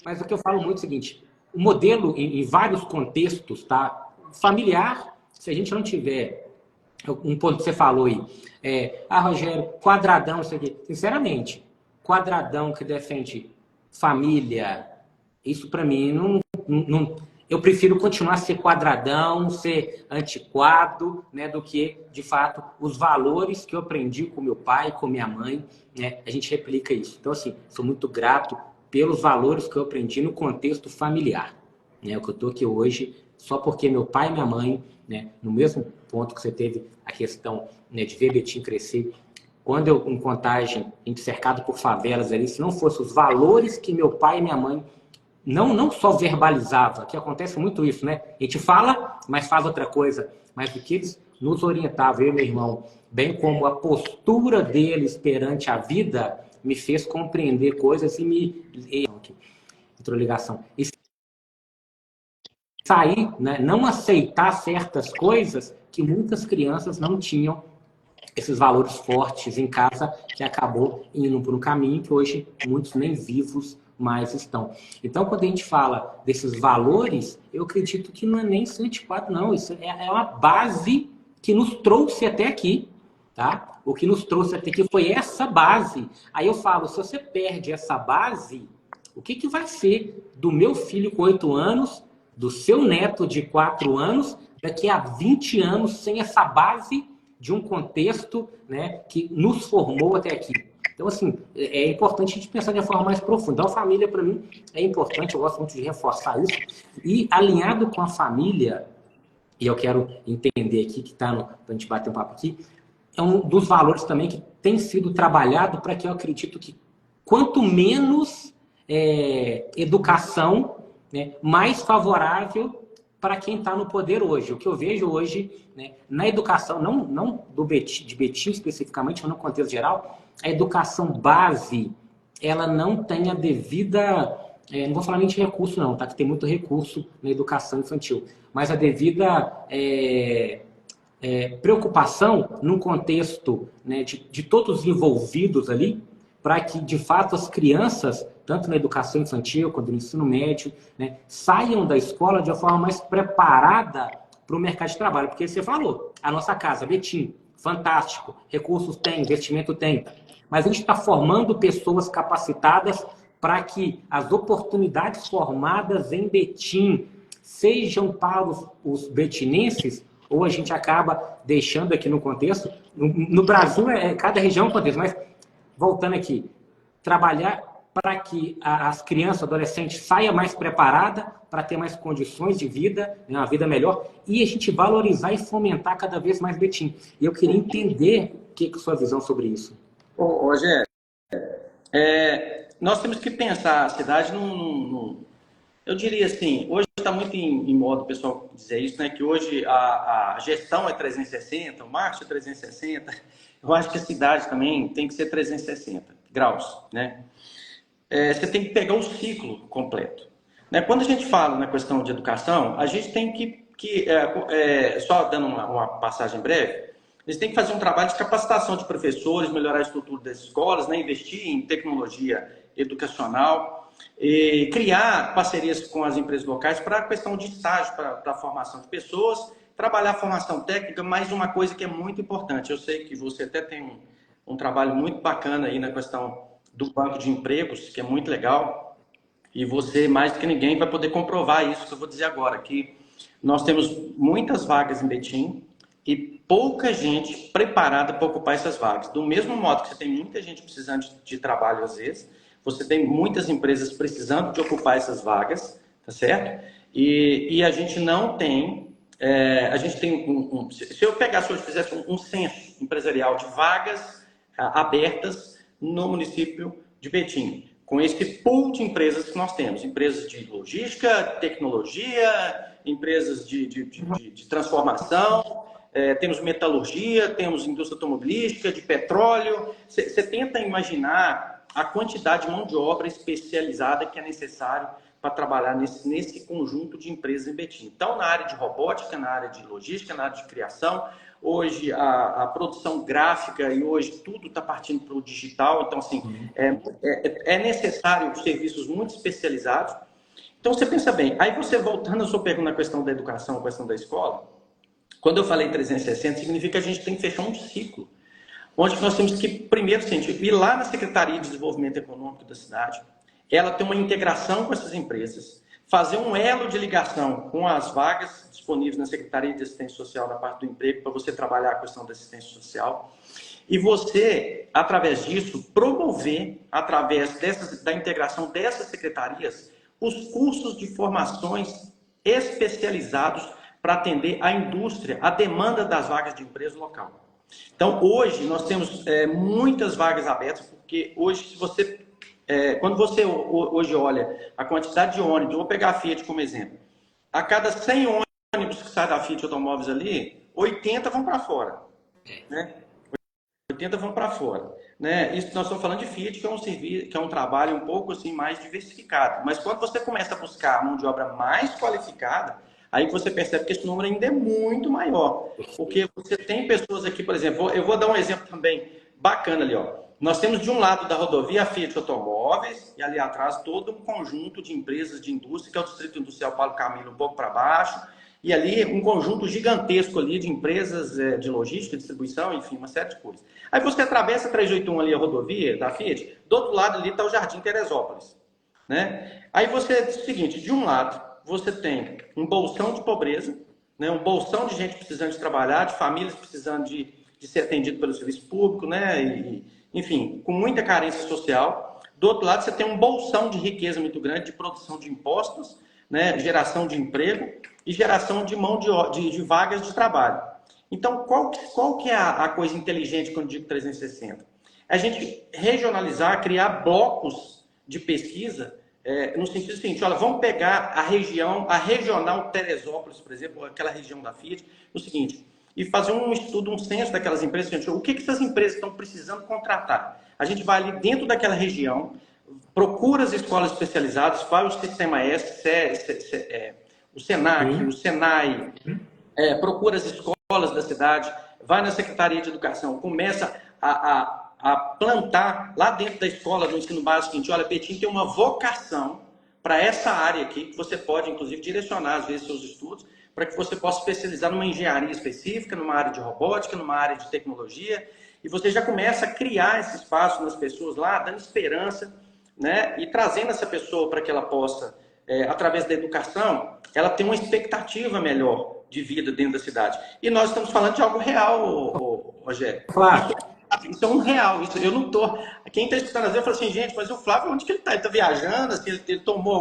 S1: Mas o que eu falo muito é o seguinte, o modelo, em vários contextos, tá? Familiar, se a gente não tiver... Um ponto que você falou aí, Rogério, quadradão, isso aqui. Sinceramente, quadradão que defende família, isso para mim não. Eu prefiro continuar a ser quadradão, ser antiquado, né, do que, de fato, os valores que eu aprendi com meu pai, com minha mãe, né, a gente replica isso. Então, assim, sou muito grato pelos valores que eu aprendi no contexto familiar. Né, o que eu estou aqui hoje, só porque meu pai e minha mãe, né, no mesmo ponto que você teve a questão, né, de ver Betim crescer, quando eu, em Contagem, a gente cercado por favelas ali, se não fossem os valores que meu pai e minha mãe não só verbalizava, que acontece muito isso, né? A gente fala, mas faz outra coisa. Mas o que eles nos orientavam, eu e meu irmão, bem como a postura deles perante a vida, me fez compreender coisas e introligação. E sair, né? Não aceitar certas coisas que muitas crianças não tinham esses valores fortes em casa, que acabou indo por um caminho que hoje muitos nem vivos mais estão. Então, quando a gente fala desses valores, eu acredito que não é nem ser antiquado, não. Isso é uma base que nos trouxe até aqui, tá? O que nos trouxe até aqui foi essa base. Aí eu falo, se você perde essa base, o que vai ser do meu filho com 8 anos, do seu neto de 4 anos, daqui a 20 anos, sem essa base de um contexto, né, que nos formou até aqui? Então, assim, é importante a gente pensar de uma forma mais profunda. Então, a família, para mim, é importante, eu gosto muito de reforçar isso. E alinhado com a família, e eu quero entender aqui, que está para a gente bater um papo aqui, é um dos valores também que tem sido trabalhado para que eu acredito que quanto menos educação, né, mais favorável para quem está no poder hoje. O que eu vejo hoje, né, na educação, não de Betim especificamente, mas no contexto geral, a educação base, ela não tem a devida, não vou falar nem de recurso não, tá? Que tem muito recurso na educação infantil, mas a devida preocupação num contexto, né, de todos os envolvidos ali, para que, de fato, as crianças, tanto na educação infantil quanto no ensino médio, né, saiam da escola de uma forma mais preparada para o mercado de trabalho. Porque você falou, a nossa casa, Betim, fantástico. Recursos tem, investimento tem. Mas a gente está formando pessoas capacitadas para que as oportunidades formadas em Betim sejam para os betinenses, ou a gente acaba deixando aqui no contexto. No Brasil, cada região é um contexto, mas voltando aqui, trabalhar para que as crianças, adolescentes saiam mais preparadas para ter mais condições de vida, né, uma vida melhor, e a gente valorizar e fomentar cada vez mais Betim. E eu queria entender o que é a sua visão sobre isso.
S2: Rogério, nós temos que pensar a cidade eu diria assim, hoje está muito em moda o pessoal dizer isso, né? Que hoje a gestão é 360, o marketing é 360. Eu acho que a cidade também tem que ser 360 graus, né? Você tem que pegar o ciclo completo, né? Quando a gente fala na questão de educação, a gente tem só dando uma passagem breve, eles têm que fazer um trabalho de capacitação de professores, melhorar a estrutura das escolas, né? Investir em tecnologia educacional, e criar parcerias com as empresas locais para a questão de estágio, para a formação de pessoas, trabalhar a formação técnica, mais uma coisa que é muito importante. Eu sei que você até tem um trabalho muito bacana aí na questão do banco de empregos, que é muito legal, e você, mais do que ninguém, vai poder comprovar isso que eu vou dizer agora, que nós temos muitas vagas em Betim e pouca gente preparada para ocupar essas vagas. Do mesmo modo que você tem muita gente precisando de trabalho às vezes, você tem muitas empresas precisando de ocupar essas vagas, tá certo? E a gente não tem, a gente tem se eu pegasse hoje, fizesse um censo empresarial de vagas abertas no município de Betim, com esse pool de empresas que nós temos, empresas de logística, tecnologia, empresas de transformação, temos metalurgia, temos indústria automobilística, de petróleo. Você tenta imaginar a quantidade de mão de obra especializada que é necessário para trabalhar nesse conjunto de empresas em Betim. Então, na área de robótica, na área de logística, na área de criação, hoje a produção gráfica e hoje tudo está partindo para o digital. Então, assim, é necessário serviços muito especializados. Então, você pensa bem. Aí, você voltando à sua pergunta na questão da educação, na questão da escola, quando eu falei 360, significa que a gente tem que fechar um ciclo, onde nós temos que, primeiro, ir lá na Secretaria de Desenvolvimento Econômico da cidade, ela ter uma integração com essas empresas, fazer um elo de ligação com as vagas disponíveis na Secretaria de Assistência Social da parte do emprego, para você trabalhar a questão da assistência social, e você, através disso, promover, através da integração dessas secretarias, os cursos de formações especializados para atender a indústria, a demanda das vagas de empresa local. Então, hoje, nós temos muitas vagas abertas, porque hoje, se você, quando você hoje olha a quantidade de ônibus, eu vou pegar a Fiat como exemplo, a cada 100 ônibus que saem da Fiat Automóveis ali, 80 vão para fora, né? 80 vão para fora, né? Isso nós estamos falando de Fiat, que é um serviço, que é um trabalho um pouco assim mais diversificado. Mas quando você começa a buscar mão de obra mais qualificada, aí você percebe que esse número ainda é muito maior. Porque você tem pessoas aqui, por exemplo, eu vou dar um exemplo também bacana ali, ó. Nós temos de um lado da rodovia a Fiat Automóveis e ali atrás todo um conjunto de empresas de indústria, que é o Distrito Industrial Paulo Camilo, um pouco para baixo, e ali um conjunto gigantesco ali de empresas de logística, distribuição, enfim, uma série de coisas. Aí você atravessa a 381 ali, a rodovia da Fiat, do outro lado ali está o Jardim Teresópolis, né? Aí você diz o seguinte, de um lado você tem um bolsão de pobreza, né? Um bolsão de gente precisando de trabalhar, de famílias precisando de ser atendido pelo serviço público, né? Enfim, com muita carência social. Do outro lado você tem um bolsão de riqueza muito grande, de produção de impostos, né? Geração de emprego e geração de de vagas de trabalho. Então, qual que é a coisa inteligente quando eu digo 360? A gente regionalizar, criar blocos de pesquisa, no sentido seguinte, olha, vamos pegar a regional Teresópolis, por exemplo, aquela região da Fiat, no seguinte, e fazer um estudo, um censo daquelas empresas, gente, o que essas empresas estão precisando contratar? A gente vai ali dentro daquela região, procura as escolas especializadas, faz o sistema S, o SENAC, o SENAI, procura as escolas da cidade, vai na Secretaria de Educação, começa a plantar lá dentro da escola, do ensino básico, seguinte, olha, Betim tem uma vocação para essa área aqui, que você pode, inclusive, direcionar, às vezes, seus estudos, para que você possa especializar numa engenharia específica, numa área de robótica, numa área de tecnologia, e você já começa a criar esse espaço nas pessoas lá, dando esperança, né? E trazendo essa pessoa para que ela possa, através da educação, ela ter uma expectativa melhor de vida dentro da cidade. E nós estamos falando de algo real, Rogério.
S1: Claro.
S2: Isso é um real. Isso, eu não tô. Quem está escutando às vezes fala assim, gente, mas o Flávio, onde que ele está? Ele está viajando? Assim, ele tomou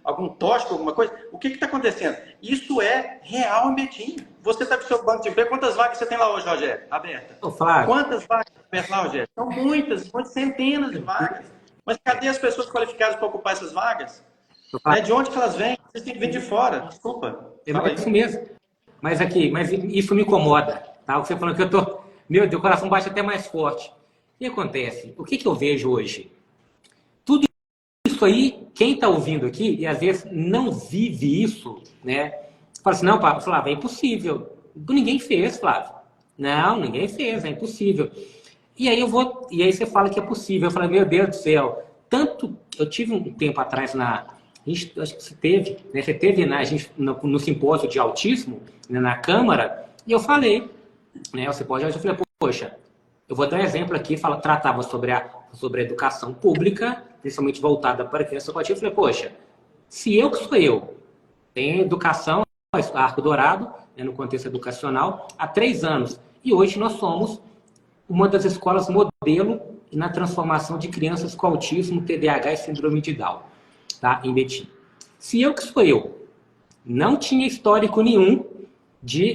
S2: algum tóxico, alguma coisa? O que está acontecendo? Isso é real em Betim. Você está com o seu banco de emprego. Quantas vagas você tem lá hoje, Rogério? Aberta.
S1: Ô, Flávio.
S2: Quantas vagas abertas lá, Rogério? São muitas centenas de vagas. Mas cadê as pessoas qualificadas para ocupar essas vagas? De onde que elas vêm? Vocês têm que vir de fora. Desculpa.
S1: É isso mesmo. Mas isso me incomoda. Tá? Você falando que eu tô... Meu Deus, o coração bate até mais forte. O que acontece? O que eu vejo hoje? Tudo isso aí, quem está ouvindo aqui, e às vezes não vive isso, né? Fala assim, não, Flávio, é impossível. Ninguém fez, Flávio. Não, ninguém fez, é impossível. E aí você fala que é possível. Eu falo, meu Deus do céu. Eu tive um tempo atrás acho que você teve, né? Você teve no simpósio de autismo, né, na Câmara, e eu falei, né? Eu falei, poxa, eu vou dar um exemplo aqui, tratava sobre a educação pública, principalmente voltada para criança com autismo. Eu falei, poxa, se eu que sou eu, tenho educação, Arco Dourado, né, no contexto educacional, há 3 anos, e hoje nós somos uma das escolas modelo na transformação de crianças com autismo, TDAH e síndrome de Down, tá? Em Betim. Se eu que sou eu, não tinha histórico nenhum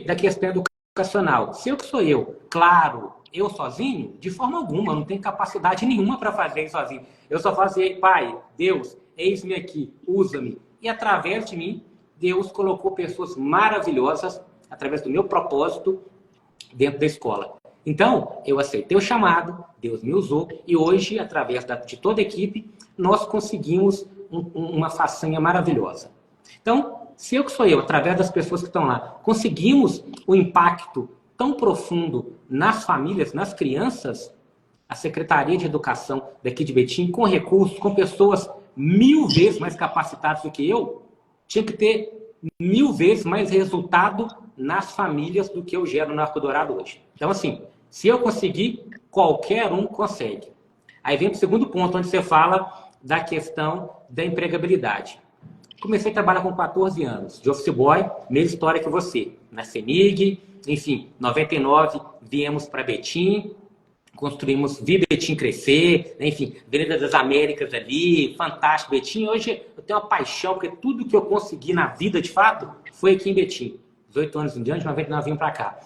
S1: da questão educacional. Se eu que sou eu, claro, eu sozinho, de forma alguma, não tenho capacidade nenhuma para fazer isso sozinho. Eu só fazia, Pai, Deus, eis-me aqui, usa-me. E através de mim, Deus colocou pessoas maravilhosas, através do meu propósito, dentro da escola. Então, eu aceitei o chamado, Deus me usou, e hoje, através de toda a equipe, nós conseguimos uma façanha maravilhosa. Então, se eu que sou eu, através das pessoas que estão lá, conseguimos um impacto tão profundo nas famílias, nas crianças, a Secretaria de Educação daqui de Betim, com recursos, com pessoas 1000 vezes mais capacitadas do que eu, tinha que ter 1000 vezes mais resultado nas famílias do que eu gero no Arco Dourado hoje. Então, assim, se eu conseguir, qualquer um consegue. Aí vem o segundo ponto, onde você fala da questão da empregabilidade. Comecei a trabalhar com 14 anos, de office boy, mesma história que você, na CEMIG, enfim, 99, viemos para Betim, construímos Vi Betim Crescer, enfim, Avenida das Américas ali, fantástico Betim. Hoje eu tenho uma paixão, porque tudo que eu consegui na vida, de fato, foi aqui em Betim. 18 anos em diante, 99 vim para cá.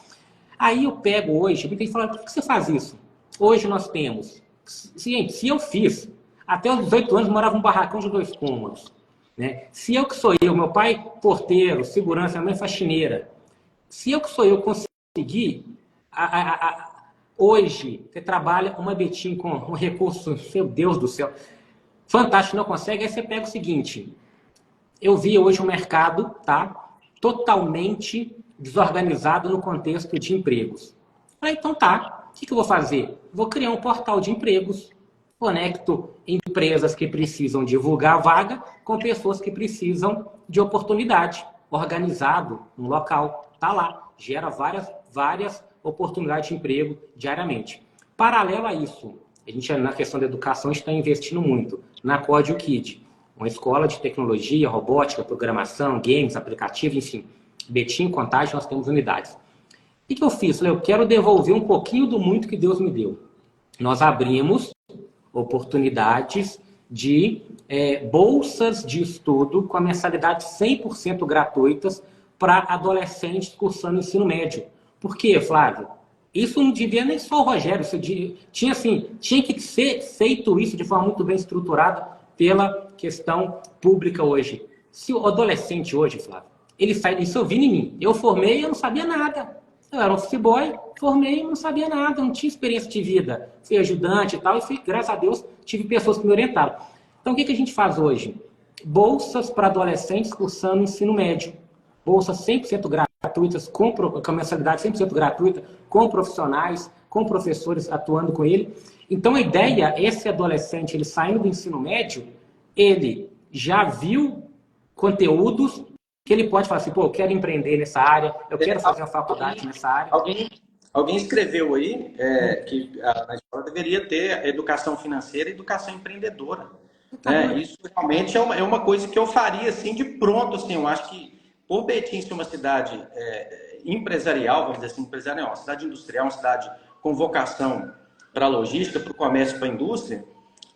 S1: Aí eu pego hoje, me tem que falar, por que você faz isso? Hoje nós temos, se eu fiz, até os 18 anos morava num barracão de 2 cômodos. Né? Se eu que sou eu, meu pai porteiro, segurança, minha mãe faxineira, se eu que sou eu conseguir, hoje você trabalha uma Betim com um recurso, meu Deus do céu, fantástico, não consegue, aí você pega o seguinte, eu vi hoje um mercado, tá, totalmente desorganizado no contexto de empregos. Falei, então tá, o que eu vou fazer? Vou criar um portal de empregos, conecto empresas que precisam divulgar a vaga com pessoas que precisam de oportunidade, organizado, um local, tá lá, gera várias oportunidades de emprego diariamente. Paralelo a isso, a gente, na questão da educação, está investindo muito na Código Kid, uma escola de tecnologia, robótica, programação, games, aplicativo, enfim. Betim, Contagem, nós temos unidades. O que eu fiz? Eu quero devolver um pouquinho do muito que Deus me deu. Nós abrimos oportunidades de bolsas de estudo com a mensalidade 100% gratuitas para adolescentes cursando ensino médio. Por quê, Flávio? Isso não devia nem só o Rogério, tinha que ser feito isso de forma muito bem estruturada pela questão pública hoje. Se o adolescente hoje, Flávio, ele sai, isso eu vi em mim. Eu formei e eu não sabia nada. Eu era office boy, formei e não sabia nada, não tinha experiência de vida. Fui ajudante e tal, e graças a Deus, tive pessoas que me orientaram. Então, o que a gente faz hoje? Bolsas para adolescentes cursando ensino médio. Bolsas 100% gratuitas, com a mensalidade 100% gratuita, com profissionais, com professores atuando com ele. Então, a ideia, esse adolescente, ele saindo do ensino médio, ele já viu conteúdos que ele pode falar assim, pô, eu quero empreender nessa área, eu quero fazer uma faculdade nessa área.
S2: Alguém escreveu aí que a escola deveria ter educação financeira e educação empreendedora. Né? Isso realmente é uma coisa que eu faria assim de pronto. Assim, eu acho que por Betim ser uma cidade empresarial, vamos dizer assim, empresarial, uma cidade industrial, uma cidade com vocação para a logística, para o comércio, para a indústria,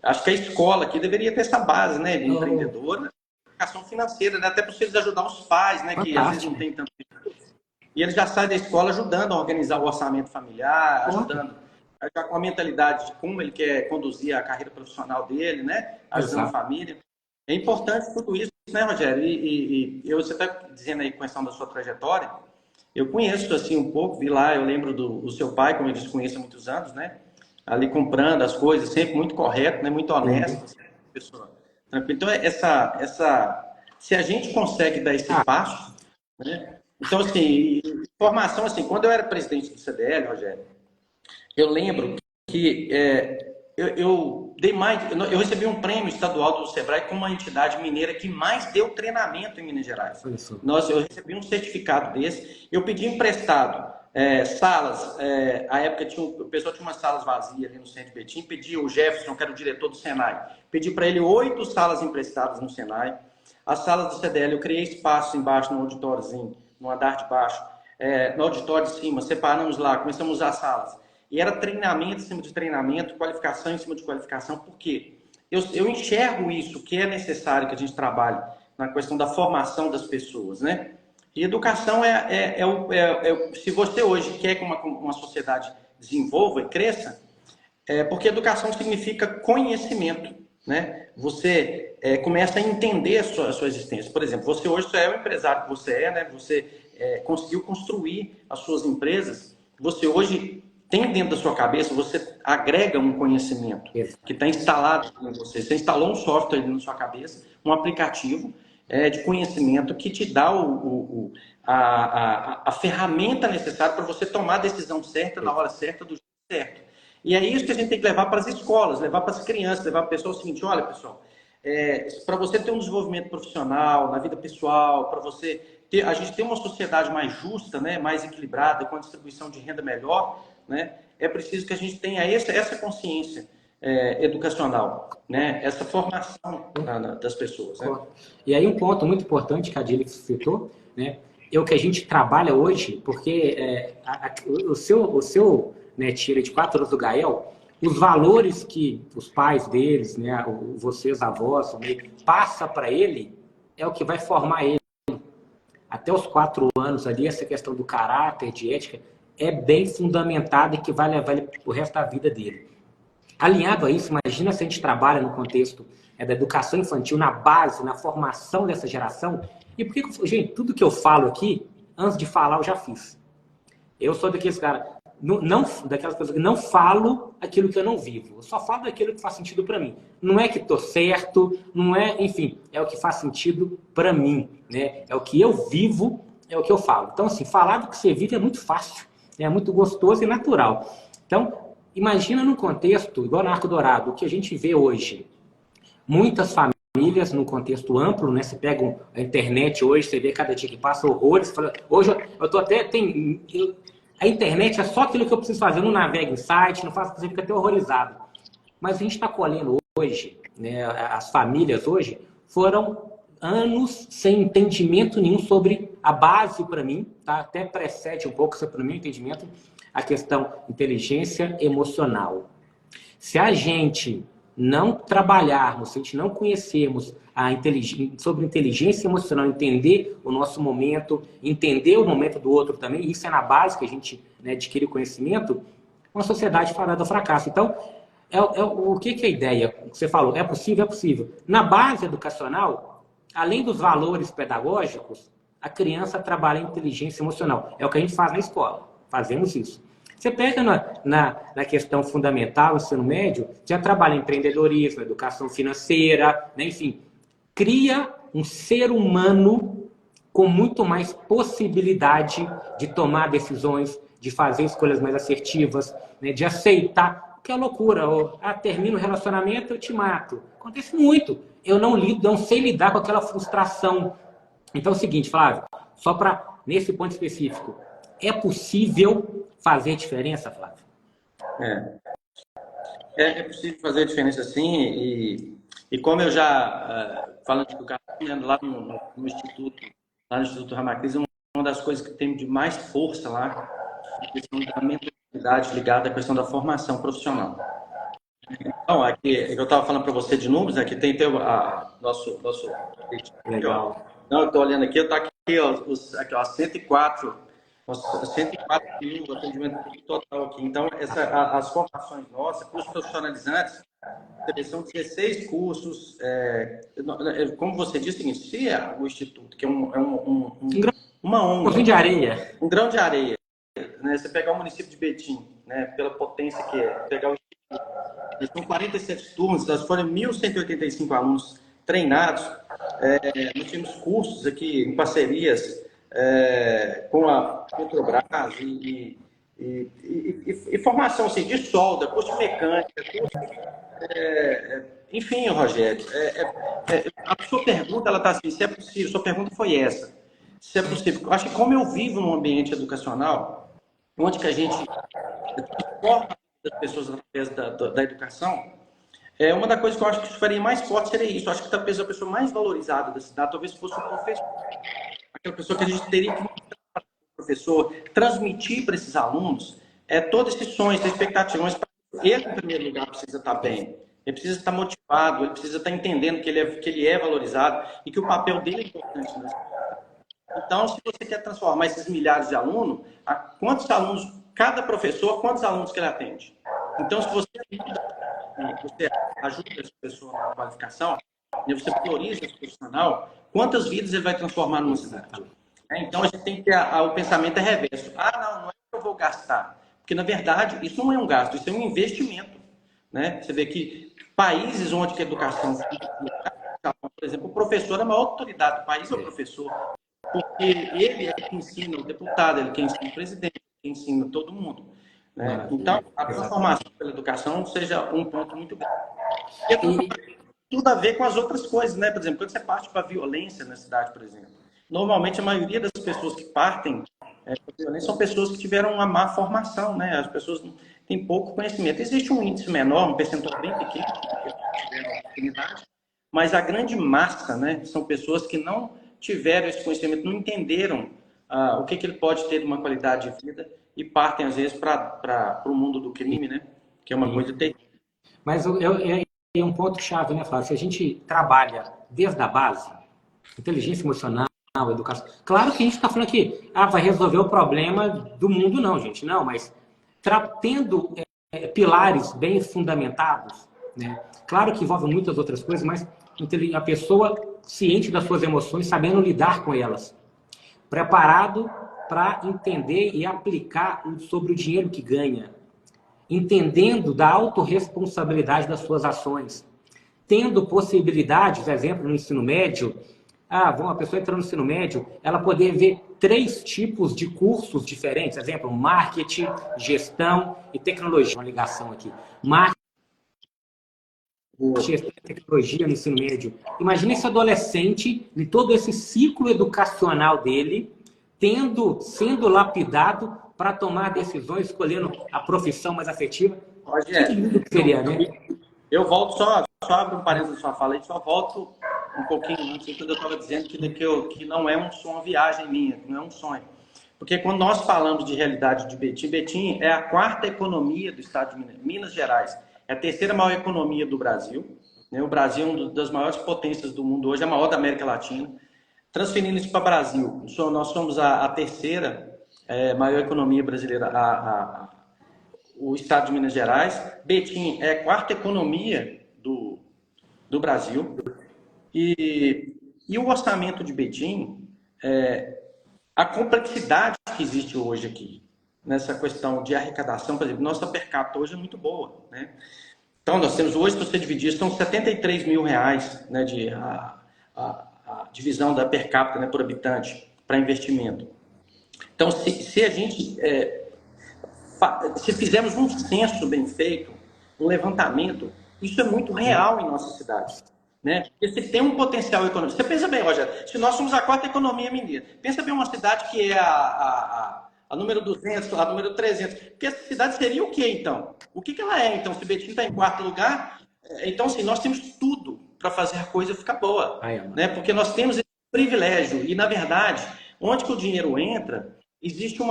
S2: acho que a escola aqui deveria ter essa base, né, de empreendedora, educação financeira, né, até para vocês ajudar os pais, né, que às vezes não tem tanto. E eles já saem da escola ajudando a organizar o orçamento familiar, ajudando já com a mentalidade de como ele quer conduzir a carreira profissional dele, né, ajudando a família. É importante tudo isso, né, Rogério? E você está dizendo aí com questão da sua trajetória, eu conheço assim um pouco, vi lá, eu lembro do seu pai, como eu disse, conheço há muitos anos, né? Ali comprando as coisas, sempre muito correto, né? Muito honesto, assim, pessoa tranquila. Então, se a gente consegue dar esse passo, né? Então, assim, formação, assim, quando eu era presidente do CDL, Rogério, eu lembro que eu recebi um prêmio estadual do Sebrae como a entidade mineira que mais deu treinamento em Minas Gerais. Eu recebi um certificado desse. Eu pedi emprestado salas. À época o pessoal tinha umas salas vazias ali no centro de Betim. Pedi o Jefferson, que era o diretor do Senai. Pedi para ele 8 salas emprestadas no Senai. As salas do CDL, eu criei espaço embaixo no auditóriozinho, no andar de baixo. No auditório de cima, separamos lá, começamos a usar salas. E era treinamento em cima de treinamento, qualificação em cima de qualificação. Por quê? Eu enxergo isso, que é necessário que a gente trabalhe na questão da formação das pessoas, né? E educação se você hoje quer que uma sociedade desenvolva e cresça, porque educação significa conhecimento, né? Você começa a entender a sua existência. Por exemplo, você hoje é o empresário que você é, né? Você conseguiu construir as suas empresas. Você hoje tem dentro da sua cabeça, você agrega um conhecimento que está instalado em você. Você instalou um software na sua cabeça, um aplicativo de conhecimento que te dá a ferramenta necessária para você tomar a decisão certa, na hora certa, do jeito certo. E é isso que a gente tem que levar para as escolas, levar para as crianças, levar para a pessoa o seguinte, olha, pessoal, para você ter um desenvolvimento profissional, na vida pessoal, para você a gente ter uma sociedade mais justa, né, mais equilibrada, com a distribuição de renda melhor, né, é preciso que a gente tenha essa consciência educacional, né, essa formação das pessoas. Né?
S1: E aí um ponto muito importante que a Adília citou, né, é o que a gente trabalha hoje, porque o seu netinho de 4 anos do Gael, os valores que os pais deles, né, vocês avós, passa para ele, é o que vai formar ele. Até os 4 anos ali, essa questão do caráter, de ética, é bem fundamentada e que vai levar ele o resto da vida dele. Alinhado a isso, imagina se a gente trabalha no contexto da educação infantil, na base, na formação dessa geração. E por que, gente, tudo que eu falo aqui, antes de falar, eu já fiz. Eu sou daqueles caras, daquelas pessoas que não falo aquilo que eu não vivo. Eu só falo daquilo que faz sentido para mim. Não é que estou certo, não é, enfim, é o que faz sentido para mim, né? É o que eu vivo, é o que eu falo. Então, assim, falar do que você vive é muito fácil, é muito gostoso e natural. Então, imagina num contexto, igual no Arco Dourado, o que a gente vê hoje. Muitas famílias, num contexto amplo, né? Você pega a internet hoje, você vê cada dia que passa horrores. Hoje eu tô até... A internet é só aquilo que eu preciso fazer. Eu não navego em site, não faço, você fica até horrorizado. Mas a gente está colhendo hoje, né, as famílias hoje, foram anos sem entendimento nenhum sobre a base para mim, tá? Até precede um pouco, para o meu entendimento, a questão inteligência emocional. Se a gente não trabalharmos, se a gente não conhecermos sobre inteligência emocional, entender o nosso momento, entender o momento do outro também, isso é na base que a gente, né, adquire o conhecimento, uma sociedade fadada ao fracasso. Então, o que é a ideia? Você falou, é possível? É possível. Na base educacional, além dos valores pedagógicos, a criança trabalha em inteligência emocional. É o que a gente faz na escola. Fazemos isso. Você pega na questão fundamental, no ensino médio, já trabalha em empreendedorismo, educação financeira, né? Enfim, cria um ser humano com muito mais possibilidade de tomar decisões, de fazer escolhas mais assertivas, né? De aceitar, que é loucura. Termina o relacionamento, eu te mato. Acontece muito. Eu não sei lidar com aquela frustração. Então é o seguinte, Flávio, só para, nesse ponto específico, é possível fazer diferença, Flávio?
S2: É, é possível fazer diferença sim, e como eu já, falando de educação, né, lá no Instituto, lá no Instituto Ramacris, uma das coisas que tem de mais força lá é a questão da mentalidade ligada à questão da formação profissional. Então, aqui, eu estava falando para você de números, aqui tem nosso aqui, ó.
S1: Legal.
S2: Não, eu estou olhando aqui, está aqui, ó, aqui, ó, 104 mil atendimento total aqui. Então, as formações nossas, cursos profissionalizantes, são 16 cursos. Como você disse, se o Instituto, que é uma
S1: Um pouquinho de
S2: ONG,
S1: areia.
S2: um grão de areia, né? Você pegar o município de Betim, né, pela potência que é, pegar o são 47 turmas, nós foram 1.185 alunos treinados. Nós tínhamos cursos aqui em parcerias com a Petrobras e formação assim, de solda, curso de mecânica, enfim, Rogério. A sua pergunta ela está assim, se é possível, sua pergunta foi essa. Se é possível. Eu acho que como eu vivo num ambiente educacional, onde que a gente forma as pessoas através da educação, uma das coisas que eu acho que faria mais forte seria isso. Eu acho que talvez a pessoa mais valorizada da cidade talvez fosse o professor. Aquela pessoa que a gente teria que mostrar para o professor, transmitir para esses alunos todos esses sonhos, essas expectativas. Ele, em primeiro lugar, precisa estar bem. Ele precisa estar motivado, ele precisa estar entendendo que ele é valorizado e que o papel dele é importante nessa. Então, se você quer transformar esses milhares de alunos, quantos alunos, cada professor, quantos alunos que ele atende? Então, se você ajuda essa pessoa na qualificação, você valoriza esse profissional, quantas vidas ele vai transformar numa cidade? Então, a gente tem que ter o pensamento reverso. Não é que eu vou gastar. Porque, na verdade, isso não é um gasto, isso é um investimento. Né? Você vê que países onde a educação, por exemplo, o professor é a maior autoridade do país, é o professor. Porque ele é que ensina o deputado, ele é que ensina o presidente, ele que ensina todo mundo. Né? Então, a transformação pela educação seja um ponto muito grande. E a transformação tem tudo a ver com as outras coisas, né? Por exemplo, quando você parte para a violência na cidade, por exemplo, normalmente a maioria das pessoas que partem para a violência são pessoas que tiveram uma má formação, né? As pessoas têm pouco conhecimento. Existe um índice menor, um percentual bem pequeno que tiveram oportunidade, mas a grande massa, né, são pessoas que não tiveram esse conhecimento, não entenderam o que ele pode ter de uma qualidade de vida e partem, às vezes, para o mundo do crime, né? Que é uma coisa terrível.
S1: Mas é um ponto-chave, né, Flávio? Se a gente trabalha desde a base, inteligência emocional, educação. Claro que a gente está falando aqui, vai resolver o problema do mundo, não, gente. Não, mas tendo pilares bem fundamentados, né? Claro que envolve muitas outras coisas, mas a pessoa ciente das suas emoções, sabendo lidar com elas, preparado para entender e aplicar sobre o dinheiro que ganha, entendendo da autorresponsabilidade das suas ações, tendo possibilidades, exemplo, no ensino médio, uma pessoa entrando no ensino médio, ela poder ver 3 tipos de cursos diferentes, exemplo, marketing, gestão e tecnologia, uma ligação aqui. Marketing, gestão e tecnologia no ensino médio. Imagina esse adolescente, em todo esse ciclo educacional dele, sendo lapidado para tomar decisões, escolhendo a profissão mais afetiva.
S2: Rogério,
S1: que lindo que seria, né?
S2: Eu volto só abro um parênteses na sua fala e só volto um pouquinho antes, quando eu estava dizendo que não é um sonho, uma viagem minha, não é um sonho. Porque quando nós falamos de realidade de Betim, Betim é a 4ª economia do estado de Minas Gerais. É a 3ª maior economia do Brasil. Né? O Brasil é uma das maiores potências do mundo hoje, a maior da América Latina. Transferindo isso para o Brasil, nós somos a 3ª maior economia brasileira, o estado de Minas Gerais. Betim é a 4ª economia do Brasil. E o orçamento de Betim, a complexidade que existe hoje aqui, nessa questão de arrecadação, por exemplo, nossa per capita hoje é muito boa. Né? Então, nós temos hoje, se você dividir, são R$73 mil, né, a divisão da per capita, né, por habitante para investimento. Então, se a gente se fizermos um censo bem feito, um levantamento, isso é muito real em nossas cidades. né? Porque se tem um potencial econômico. Você pensa bem, Rogério, se nós somos a quarta economia mineira, pensa bem uma cidade que é a número 200, a número 300. Porque essa cidade seria o quê, então? O que ela é, então? Se Betim está em quarto lugar, então, assim, nós temos tudo para fazer a coisa ficar boa, né? Porque nós temos esse privilégio. E, na verdade, onde que o dinheiro entra, existe um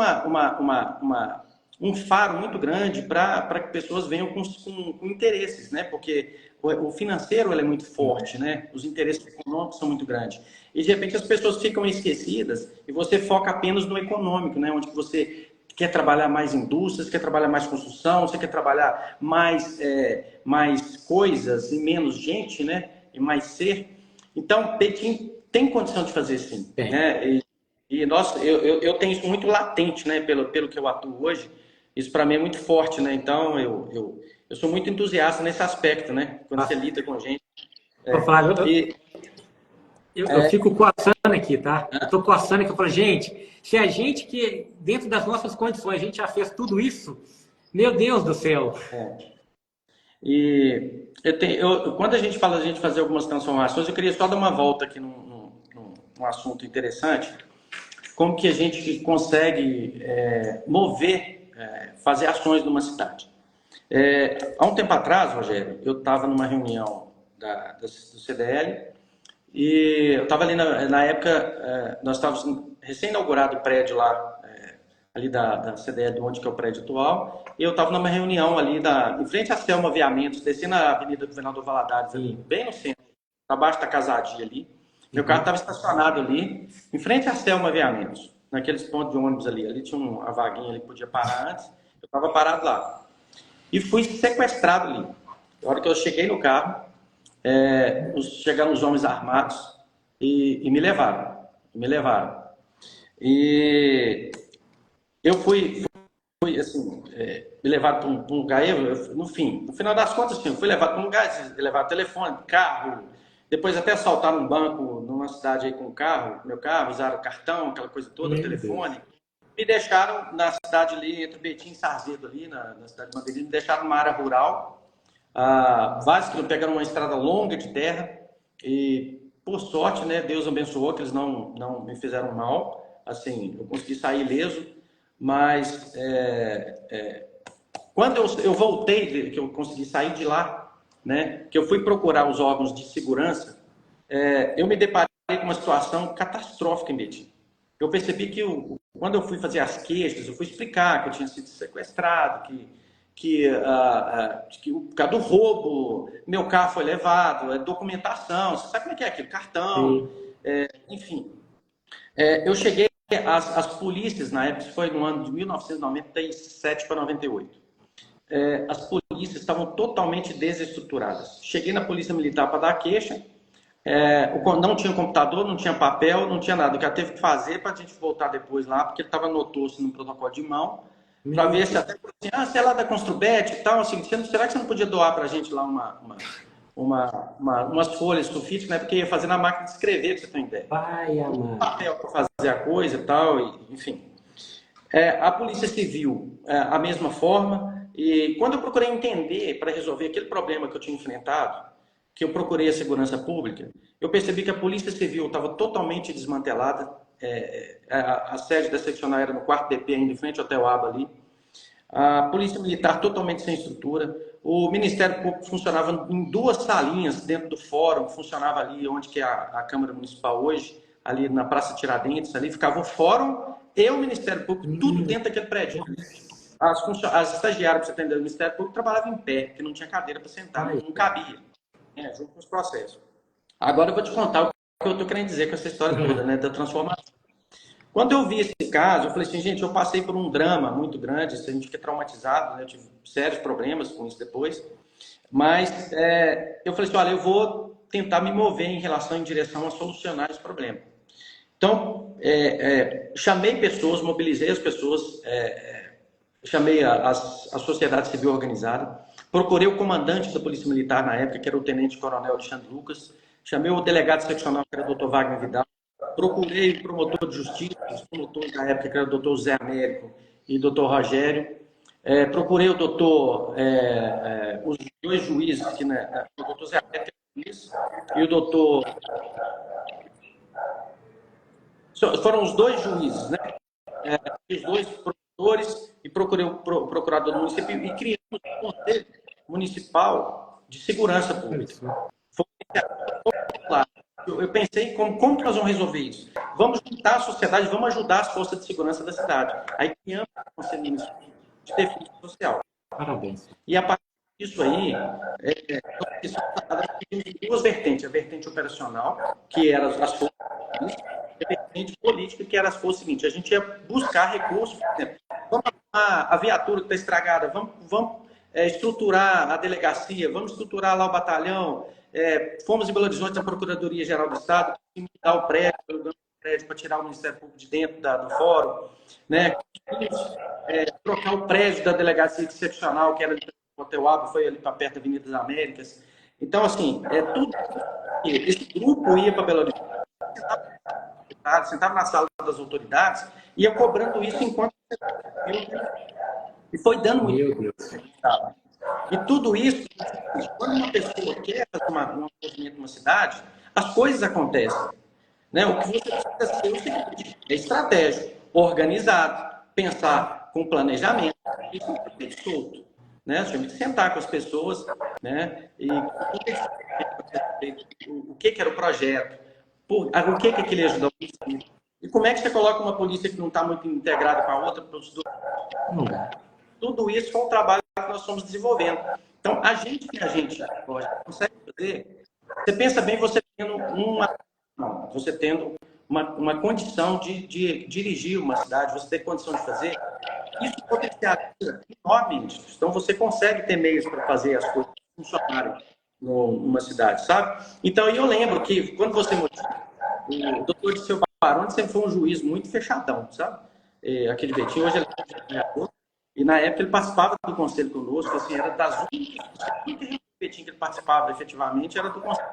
S2: faro muito grande para que pessoas venham com interesses, né? Porque o financeiro ele é muito forte, né? Os interesses econômicos são muito grandes. E, de repente, as pessoas ficam esquecidas e você foca apenas no econômico, né? Onde você quer trabalhar mais indústrias, quer trabalhar mais construção, você quer trabalhar mais coisas e menos gente, né? E mais ser. Então, Pequim tem condição de fazer sim, né? Eu tenho isso muito latente, né? Pelo que eu atuo hoje, isso para mim é muito forte, né? Então, eu sou muito entusiasta nesse aspecto, né? Quando você lida com gente.
S1: Flávio, eu fico coçando aqui, tá? Eu tô coçando aqui, eu falo, gente, se a gente que, dentro das nossas condições, a gente já fez tudo isso, meu Deus do céu.
S2: E quando a gente fala de a gente fazer algumas transformações, eu queria só dar uma volta aqui num assunto interessante. Como que a gente consegue fazer ações numa cidade. Há um tempo atrás, Rogério, eu estava numa reunião do CDL e eu estava ali na época, nós estávamos recém-inaugurado o prédio lá, ali da CDL, onde que é o prédio atual, e eu estava numa reunião ali em frente à Selma Aviamentos, descendo a Avenida Governador Valadares, ali, bem no centro, abaixo da Casadia ali. Meu carro estava estacionado ali, em frente à Selma Aviamentos, naqueles pontos de ônibus ali. Ali tinha uma vaguinha ali que podia parar antes, eu estava parado lá. E fui sequestrado ali. Na hora que eu cheguei no carro, chegaram os homens armados e me levaram. E eu fui assim, me levaram para um lugar, no final das contas, assim, eu fui levado para um lugar, levaram telefone, carro, depois até assaltaram um banco numa cidade aí com meu carro, usaram cartão, aquela coisa toda, telefone. Me deixaram na cidade ali, entre Betim e Sarzedo ali, na cidade de Mandirina, me deixaram numa área rural, vários quilômetros, pegaram uma estrada longa de terra e, por sorte, né, Deus abençoou que eles não me fizeram mal, assim, eu consegui sair ileso, mas quando eu voltei, que eu consegui sair de lá, né, que eu fui procurar os órgãos de segurança, eu me deparei com uma situação catastrófica em Betim. Eu percebi que quando eu fui fazer as queixas, eu fui explicar que eu tinha sido sequestrado, que por causa do roubo, meu carro foi levado, documentação, você sabe como é que é aquilo? Cartão, enfim. Eu cheguei, as polícias, na época, foi no ano de 1997 para 98. As polícias estavam totalmente desestruturadas. Cheguei na Polícia Militar para dar queixa, não tinha computador, não tinha papel, não tinha nada. O que ela teve que fazer para a gente voltar depois lá, porque ele estava anotou-se no protocolo de mão, para ver se até assim, você é lá da Construbet e tal, assim, será que você não podia doar para a gente lá umas folhas, sulfite, né? Porque ia fazer na máquina de escrever, para você ter uma ideia. Papel para fazer a coisa e tal, enfim. A Polícia Civil, a mesma forma. E quando eu procurei entender para resolver aquele problema que eu tinha enfrentado, que eu procurei a segurança pública, eu percebi que a Polícia Civil estava totalmente desmantelada, a sede da seccional era no 4º DP, ainda em frente ao Hotel Aba ali, a Polícia Militar totalmente sem estrutura, o Ministério Público funcionava em 2 salinhas dentro do fórum, funcionava ali onde que é a Câmara Municipal hoje, ali na Praça Tiradentes, ali ficava o fórum e o Ministério Público, tudo dentro daquele prédio. As estagiárias, para você entender, o Ministério Público trabalhava em pé, porque não tinha cadeira para sentar, não cabia, junto com os processos. Agora eu vou te contar o que eu estou querendo dizer com essa história toda, né, da transformação. Quando eu vi esse caso, eu falei assim, gente, eu passei por um drama muito grande, a gente fica traumatizado, né, eu tive sérios problemas com isso depois, mas eu falei assim, olha, eu vou tentar me mover em direção a solucionar esse problema. Então, chamei pessoas, mobilizei as pessoas, chamei a sociedade civil organizada, procurei o comandante da Polícia Militar na época, que era o Tenente-Coronel Alexandre Lucas, chamei o delegado seccional, que era o Dr. Wagner Vidal, procurei o promotor de justiça, os promotores na época, que era o Dr. Zé Américo e o Dr. Rogério, procurei o doutor, os 2 juízes, o Dr. Zé Américo Luiz e o doutor... Foram os dois juízes, né? Os dois procuradores e procurei o procurador do município e criamos um conselho municipal de segurança pública. Foi lá. Eu pensei como que nós vamos resolver isso? Vamos juntar a sociedade, vamos ajudar as forças de segurança da cidade. Aí criamos o Conselho Municipal de Defesa Social.
S1: Parabéns.
S2: E a partir disso aí, duas vertentes. A vertente operacional, que eram as forças, e a vertente política, que era o seguinte: a gente ia buscar recursos, por exemplo, vamos arrumar a viatura que está estragada, vamos estruturar a delegacia, vamos estruturar lá o batalhão. Fomos em Belo Horizonte na Procuradoria-Geral do Estado, mudar o prédio para tirar o Ministério Público de dentro do fórum, né? Trocar o prédio da delegacia excepcional, que era ali no Hotel Abra, foi ali para perto da Avenida das Américas. Então, assim, tudo. Esse grupo ia para Belo Horizonte, sentava na sala das autoridades, ia cobrando isso enquanto... E foi dando muito.
S1: Meu Deus.
S2: E tudo isso, quando uma pessoa quer fazer um movimento numa cidade, as coisas acontecem. Né? O que você precisa ser o seguinte: é estratégico, organizado, pensar com planejamento, e com o solto. Né? Você tem que sentar com as pessoas, né? E o que era o projeto, o que aquilo ia ajudar. E como é que você coloca uma polícia que não está muito integrada com a outra? Tudo isso foi um trabalho que nós estamos desenvolvendo. Então, a gente consegue fazer. Você pensa bem, você tendo uma condição de dirigir uma cidade, você tem condição de fazer, isso potencializa enormemente. Então, você consegue ter meios para fazer as coisas funcionarem numa cidade, sabe? Então, eu lembro que, quando você motiva, o doutor Dirceu Baroni sempre foi um juiz muito fechadão, sabe? Aquele Betinho, hoje ele é... E na época ele participava do conselho conosco, assim, era das únicas que ele participava efetivamente, era do conselho.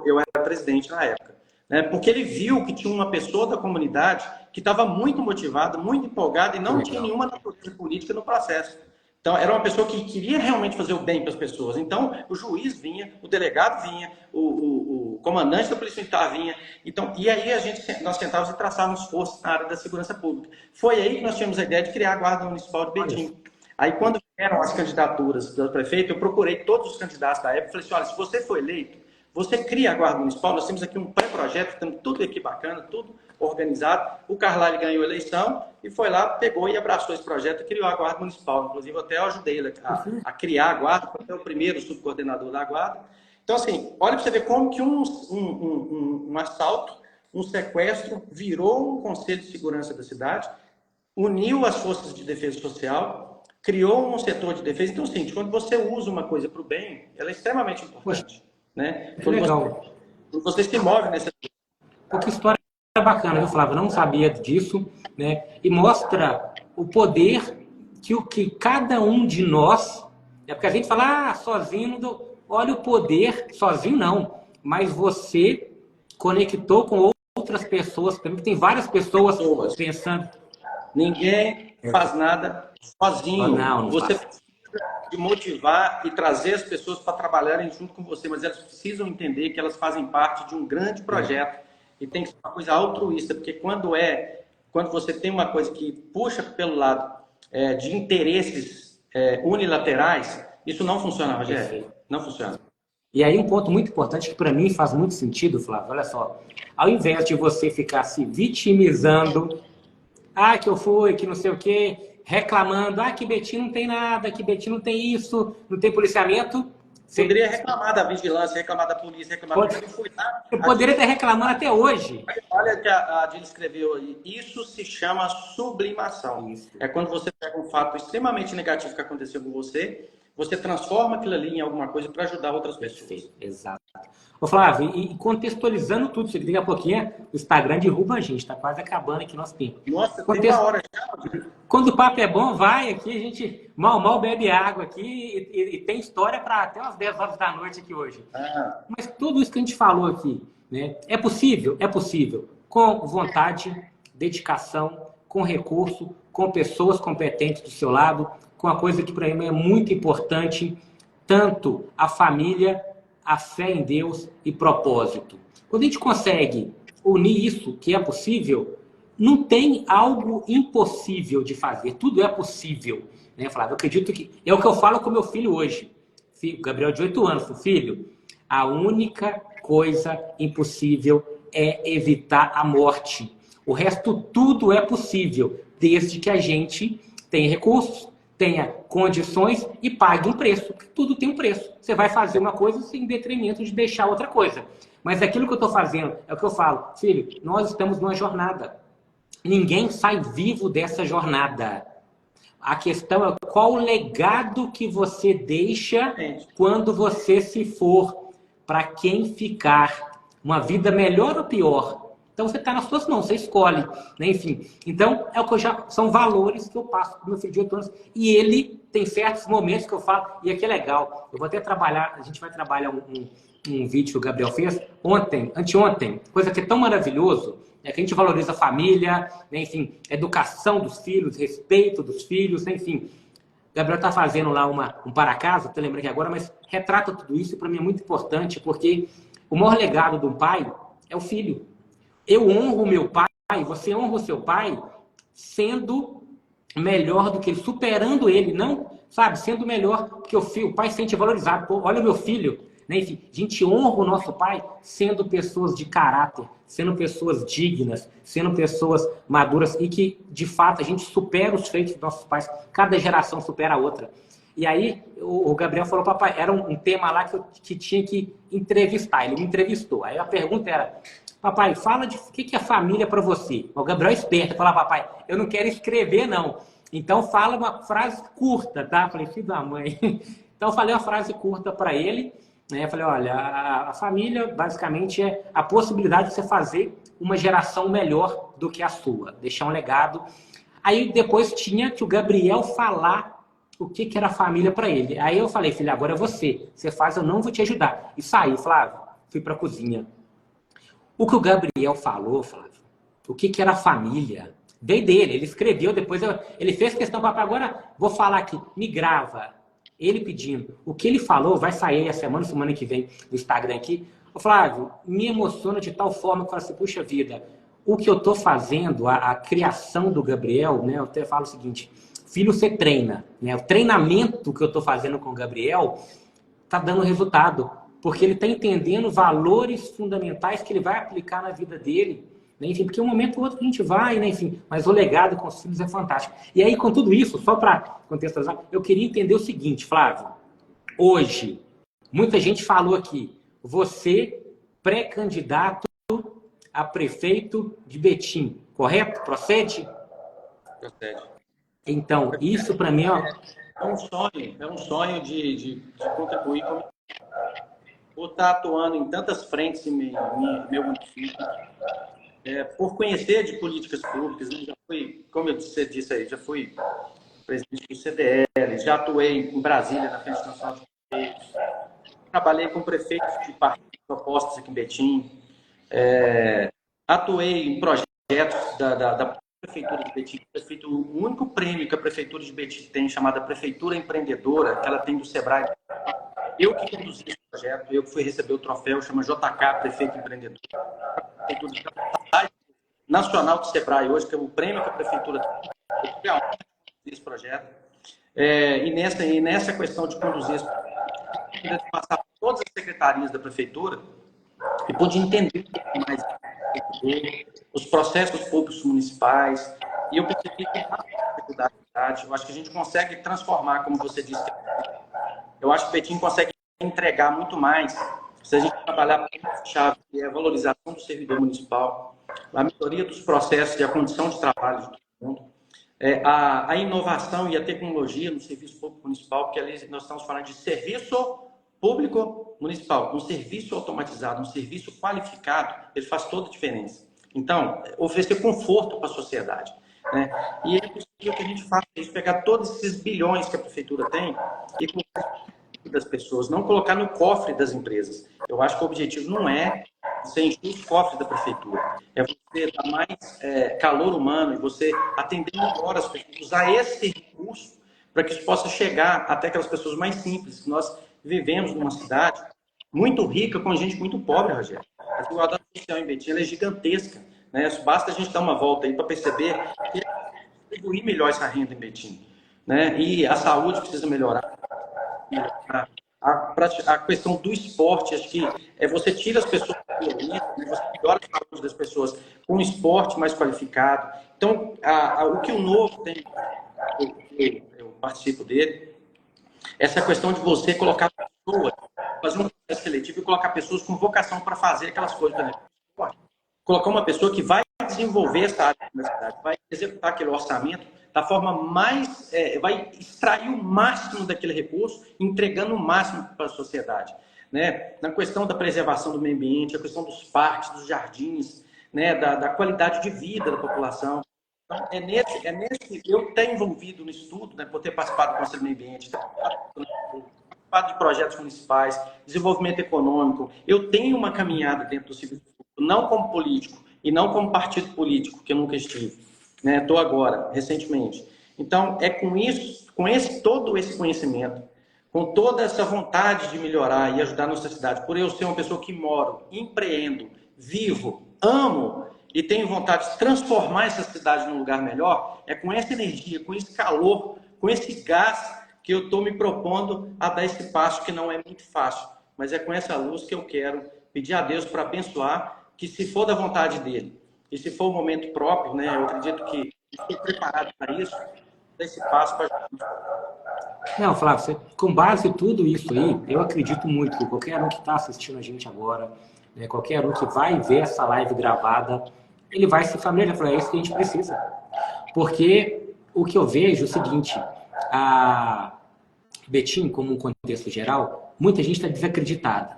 S2: Eu era presidente na época. Né? Porque ele viu que tinha uma pessoa da comunidade que estava muito motivada, muito empolgada e não tinha nenhuma natureza política no processo. Então, era uma pessoa que queria realmente fazer o bem para as pessoas. Então, o juiz vinha, o delegado vinha, o comandante da Polícia Militar vinha. Então, e aí nós sentávamos e traçávamos forças na área da segurança pública. Foi aí que nós tivemos a ideia de criar a Guarda Municipal de Betim. Aí, quando vieram as candidaturas do prefeito, eu procurei todos os candidatos da época e falei assim: olha, se você for eleito, você cria a Guarda Municipal. Nós temos aqui um pré-projeto, temos tudo aqui bacana, tudo organizado. O Carlyle ganhou a eleição e foi lá, pegou e abraçou esse projeto e criou a Guarda Municipal. Inclusive, até eu ajudei ele a criar a Guarda, foi até o primeiro subcoordenador da Guarda. Então, assim, olha para você ver como que um assalto, um sequestro, virou um conselho de segurança da cidade, uniu as forças de defesa social, criou um setor de defesa. Então, assim, quando você usa uma coisa para o bem, ela é extremamente importante. Né?
S1: Legal.
S2: Você se move nessa...
S1: Que história bacana, viu, Flávio? Eu não sabia disso, né? E mostra o poder que cada um de nós... É porque a gente fala, sozinho... Olha o poder, sozinho não, mas você conectou com outras pessoas. Tem várias pessoas pensando...
S2: Ninguém faz nada sozinho.
S1: Não
S2: você precisa de motivar e trazer as pessoas para trabalharem junto com você, mas elas precisam entender que elas fazem parte de um grande projeto e tem que ser uma coisa altruísta, porque quando você tem uma coisa que puxa pelo lado de interesses unilaterais, isso não funciona, Rogério. Não funciona.
S1: E aí um ponto muito importante que para mim faz muito sentido, Flávio, olha só. Ao invés de você ficar se vitimizando, que eu fui, que não sei o quê, reclamando, que Betim não tem nada, que Betim não tem isso, não tem policiamento.
S2: Você poderia reclamar da vigilância, reclamar da polícia, reclamar da...
S1: Eu poderia estar reclamando até hoje.
S2: Olha que a Dina escreveu aí. Isso se chama sublimação. Isso. É quando você pega um fato extremamente negativo que aconteceu com você transforma aquilo ali em alguma coisa para ajudar outras pessoas.
S1: Exato. Ô Flávio, e contextualizando tudo isso, daqui a pouquinho o Instagram derruba a gente, está quase acabando aqui nosso tempo.
S2: Nossa, tem uma hora já.
S1: Quando o papo é bom, vai aqui, a gente mal bebe água aqui e tem história para até umas 10 horas da noite aqui hoje. Mas tudo isso que a gente falou aqui, né, é possível? É possível. Com vontade, dedicação, com recurso, com pessoas competentes do seu lado, com uma coisa que para mim é muito importante, tanto a família a fé em Deus e propósito. Quando a gente consegue unir isso, que é possível, não tem algo impossível de fazer. Tudo é possível. Né, Flávio? Eu acredito que... É o que eu falo com meu filho hoje. O Gabriel de 8 anos. Filho, a única coisa impossível é evitar a morte. O resto tudo é possível, desde que a gente tenha recursos, tenha condições e pague um preço. Tudo tem um preço. Você vai fazer uma coisa sem detrimento de deixar outra coisa. Mas aquilo que eu estou fazendo, é o que eu falo. Filho, nós estamos numa jornada. Ninguém sai vivo dessa jornada. A questão é qual o legado que você deixa quando você se for, para quem ficar. Uma vida melhor ou pior? Então você está nas suas mãos, você escolhe, né? Enfim. Então, é o que são valores que eu passo para o meu filho de 8 anos. E ele tem certos momentos que eu falo, e aqui é legal. Eu vou até trabalhar, a gente vai trabalhar um vídeo que o Gabriel fez anteontem, coisa que é tão maravilhoso, é que a gente valoriza a família, né? Enfim, educação dos filhos, respeito dos filhos, né? Enfim. O Gabriel está fazendo lá um para casa, estou lembrando aqui agora, mas retrata tudo isso, e para mim é muito importante, porque o maior legado de um pai é o filho. Eu honro o meu pai, você honra o seu pai, sendo melhor do que ele, superando ele, não, sabe, sendo melhor, porque o pai se sente valorizado. Pô, olha o meu filho, né? Enfim, a gente honra o nosso pai sendo pessoas de caráter, sendo pessoas dignas, sendo pessoas maduras e que, de fato, a gente supera os feitos dos nossos pais. Cada geração supera a outra. E aí, o Gabriel falou, papai, era um tema lá que tinha que entrevistar. Ele me entrevistou. Aí a pergunta era, papai, fala de o que é família para você. O Gabriel é esperto, fala, papai, eu não quero escrever, não. Então fala uma frase curta, tá? Falei, filho da mãe. Então eu falei uma frase curta para ele. Né? Eu falei, olha, a família basicamente é a possibilidade de você fazer uma geração melhor do que a sua. Deixar um legado. Aí depois tinha que o Gabriel falar o que era família para ele. Aí eu falei, filho, agora é você. Você faz, eu não vou te ajudar. E saí, Flávio, fui para a cozinha. O que o Gabriel falou, Flávio, o que era família, veio dele, ele escreveu, depois ele fez questão, papai, agora vou falar aqui, me grava. Ele pedindo. O que ele falou vai sair a semana que vem, no Instagram aqui. Ô, Flávio, me emociona de tal forma que eu falo assim, puxa vida, o que eu estou fazendo, a criação do Gabriel, né, eu até falo o seguinte, filho, você treina. Né, o treinamento que eu estou fazendo com o Gabriel está dando resultado. Porque ele está entendendo valores fundamentais que ele vai aplicar na vida dele. Né? Enfim, porque um momento ou outro a gente vai, né? Enfim, mas o legado com os filhos é fantástico. E aí, com tudo isso, só para contextualizar, eu queria entender o seguinte, Flávio. Hoje, muita gente falou aqui, você pré-candidato a prefeito de Betim, correto? Procede?
S2: Procede.
S1: Então, isso para mim
S2: é um sonho de contribuir com por estar atuando em tantas frentes em meu município, por conhecer de políticas públicas, né? Já fui, como eu disse aí, já fui presidente do CDL, já atuei em Brasília, na Frente Nacional de Prefeitos, trabalhei com prefeitos de partidos propostas aqui em Betim, atuei em projetos da Prefeitura de Betim, o único prêmio que a Prefeitura de Betim tem, chamada Prefeitura Empreendedora, que ela tem do Sebrae. Eu que conduzi esse projeto, eu que fui receber o troféu, chama JK Prefeito Empreendedor. Nacional do Sebrae hoje, que é o prêmio que a Prefeitura tem esse projeto. E nessa questão de conduzir esse projeto, passar por todas as secretarias da Prefeitura e pude entender mais os processos públicos municipais. E eu percebi que dificuldade, eu acho que a gente consegue transformar, como você disse, eu acho que o Betim consegue entregar muito mais se a gente trabalhar com a chave, que é a valorização do servidor municipal, a melhoria dos processos e a condição de trabalho de todo mundo, a inovação e a tecnologia no serviço público municipal, porque ali nós estamos falando de serviço público municipal, um serviço automatizado, um serviço qualificado, ele faz toda a diferença. Então, oferecer conforto para a sociedade. Né? E é possível que a gente faça isso, pegar todos esses bilhões que a prefeitura tem e colocar das pessoas, não colocar no cofre das empresas. Eu acho que o objetivo não é você encher os cofres da prefeitura, é você dar mais calor humano e você atender melhor as pessoas, usar esse recurso para que isso possa chegar até aquelas pessoas mais simples. Nós vivemos numa cidade muito rica com gente muito pobre, Rogério. A desigualdade social em Betim ela é gigantesca, né? Basta a gente dar uma volta aí para perceber que é distribuir melhor essa renda em Betim, né? E a saúde precisa melhorar. A questão do esporte, acho que você tira as pessoas do violência, né? Você melhora a saúde das pessoas com um esporte mais qualificado. Então, o que o Novo tem, eu participo dele, essa questão de você colocar pessoas, fazer um processo seletivo e colocar pessoas com vocação para fazer aquelas coisas. Por exemplo, colocar uma pessoa que vai desenvolver essa área da universidade, vai executar aquele orçamento da forma mais, vai extrair o máximo daquele recurso, entregando o máximo para a sociedade. Né? Na questão da preservação do meio ambiente, a questão dos parques, dos jardins, né? da qualidade de vida da população. Então, eu tenho envolvido no estudo, né, por ter participado do Conselho do Meio Ambiente, participado de projetos municipais, desenvolvimento econômico. Eu tenho uma caminhada dentro do serviço público, não como político e não como partido político, que eu nunca estive. Estou agora, recentemente. Então, é com isso, todo esse conhecimento, com toda essa vontade de melhorar e ajudar a nossa cidade, por eu ser uma pessoa que moro, empreendo, vivo, amo e tenho vontade de transformar essa cidade num lugar melhor, é com essa energia, com esse calor, com esse gás que eu estou me propondo a dar esse passo que não é muito fácil, mas é com essa luz que eu quero pedir a Deus para abençoar, que se for da vontade dele, e se for o momento próprio, né, eu acredito que estou preparado para isso, dar esse passo para a gente.
S1: Não, Flávio, com base em tudo isso aí, eu acredito muito que qualquer um que está assistindo a gente agora, né, qualquer um que vai ver essa live gravada, ele vai se familiarizar, falar, é isso que a gente precisa. Porque o que eu vejo é o seguinte, a Betim, como um contexto geral, muita gente está desacreditada,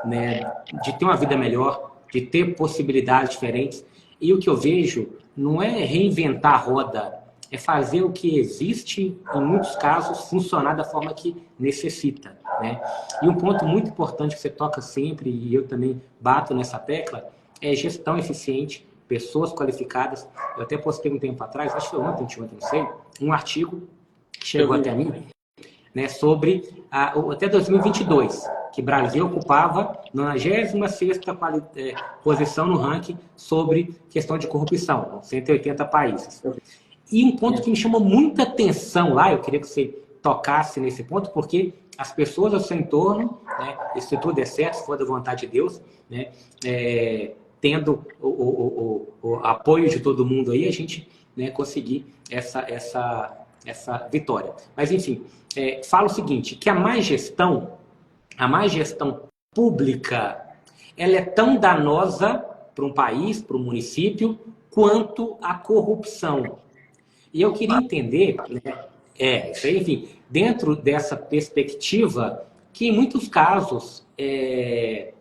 S1: né, de ter uma vida melhor, de ter possibilidades diferentes. E o que eu vejo não é reinventar a roda, é fazer o que existe, em muitos casos, funcionar da forma que necessita. Né? E um ponto muito importante que você toca sempre, e eu também bato nessa tecla, é gestão eficiente, pessoas qualificadas. Eu até postei um tempo atrás, acho que foi ontem, não sei, um artigo que chegou até mim, né, sobre até 2022, que o Brasil ocupava na 96ª posição no ranking sobre questão de corrupção, 180 países. E um ponto que me chamou muita atenção lá, eu queria que você tocasse nesse ponto, porque as pessoas ao seu entorno, né, e se tudo der certo, se for da vontade de Deus, né, tendo o apoio de todo mundo aí, a gente, né, conseguir essa vitória. Mas, enfim, fala o seguinte, que a má gestão pública, ela é tão danosa para um país, para um município, quanto a corrupção. E eu queria entender, né, isso aí, enfim, dentro dessa perspectiva, que em muitos casos, em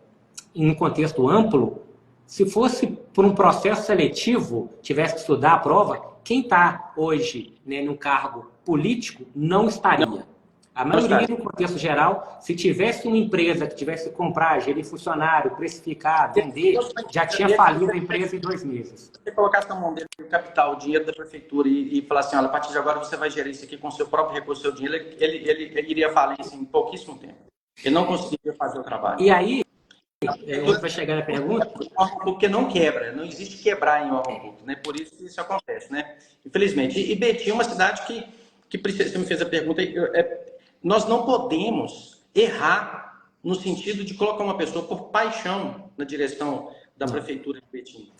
S1: um contexto amplo, se fosse por um processo seletivo, tivesse que estudar a prova, quem está hoje, né, num cargo político não estaria. A maioria, no contexto geral, se tivesse uma empresa que tivesse que comprar, gerir funcionário, precificar, vender, já tinha falido a empresa em 2 meses.
S2: Se você colocasse na mão dele o capital, o dinheiro da prefeitura e falar assim, olha, a partir de agora você vai gerir isso aqui com o seu próprio recurso, seu dinheiro, ele iria falir isso em pouquíssimo tempo. Ele não conseguiria fazer o trabalho.
S1: E aí, vai chegar na pergunta...
S2: Porque não quebra, não existe quebrar em órgão público, né? Por isso que isso acontece, né? Infelizmente. E Betim é uma cidade que precisa, você me fez a pergunta, nós não podemos errar no sentido de colocar uma pessoa por paixão na direção da prefeitura de Betim.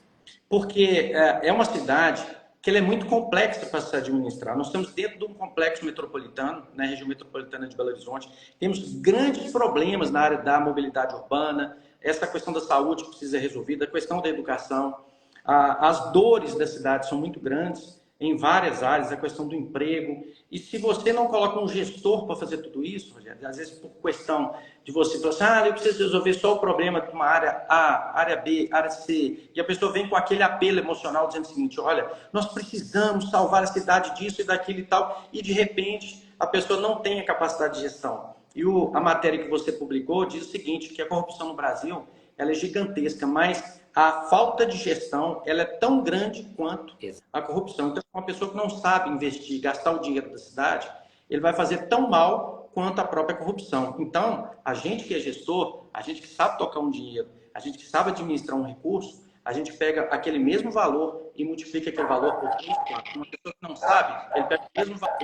S2: Porque é uma cidade que ela é muito complexa para se administrar. Nós estamos dentro de um complexo metropolitano, na região metropolitana de Belo Horizonte. Temos grandes problemas na área da mobilidade urbana, essa questão da saúde que precisa ser resolvida, a questão da educação. As dores da cidade são muito grandes em várias áreas, a questão do emprego. E se você não coloca um gestor para fazer tudo isso, Rogério, às vezes por questão de você falar assim, eu preciso resolver só o problema de uma área A, área B, área C, e a pessoa vem com aquele apelo emocional dizendo o seguinte, olha, nós precisamos salvar a cidade disso e daquilo e tal, e de repente a pessoa não tem a capacidade de gestão. E a matéria que você publicou diz o seguinte, que a corrupção no Brasil ela é gigantesca, mas a falta de gestão ela é tão grande quanto a corrupção. Então, uma pessoa que não sabe investir, gastar o dinheiro da cidade, ele vai fazer tão mal quanto a própria corrupção. Então, a gente que é gestor, a gente que sabe tocar um dinheiro, a gente que sabe administrar um recurso, a gente pega aquele mesmo valor e multiplica aquele valor por 3, 4. Uma pessoa que não sabe, ele pega o mesmo valor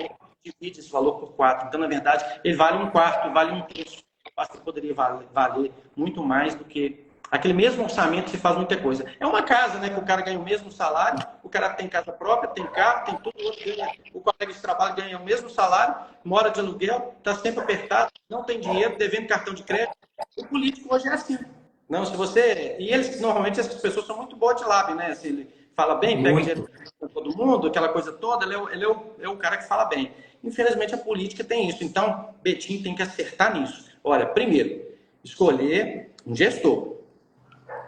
S2: e divide esse valor por 4. Então, na verdade, ele vale um quarto, vale um terço. Ele poderia valer muito mais do que aquele mesmo orçamento. Se faz muita coisa. É uma casa, né? Que o cara ganha o mesmo salário, o cara tem casa própria, tem carro, tem tudo, o colega de trabalho ganha o mesmo salário, mora de aluguel, está sempre apertado, não tem dinheiro, devendo cartão de crédito. O político hoje é assim. Não, se você... E eles, normalmente, essas pessoas são muito boas de lábio, né? Se ele fala bem, pega dinheiro com todo mundo, aquela coisa toda, ele é o cara que fala bem. Infelizmente, a política tem isso. Então, Betim tem que acertar nisso. Olha, primeiro, escolher um gestor.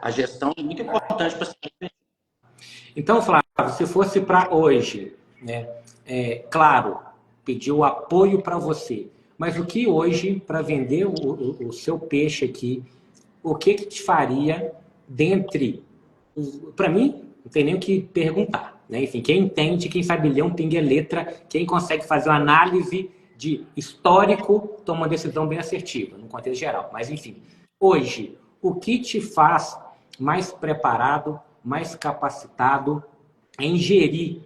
S2: A gestão é muito importante para ser.
S1: Então, Flávio, se fosse para hoje, né? Claro, pedir o apoio para você. Mas o que hoje, para vender o seu peixe aqui, o que te faria dentre... Para mim, não tem nem o que perguntar. Né? Enfim, quem entende, quem sabe ler um pingue-letra, quem consegue fazer uma análise de histórico, toma uma decisão bem assertiva, no contexto geral. Mas, enfim, hoje, o que te faz mais preparado, mais capacitado em gerir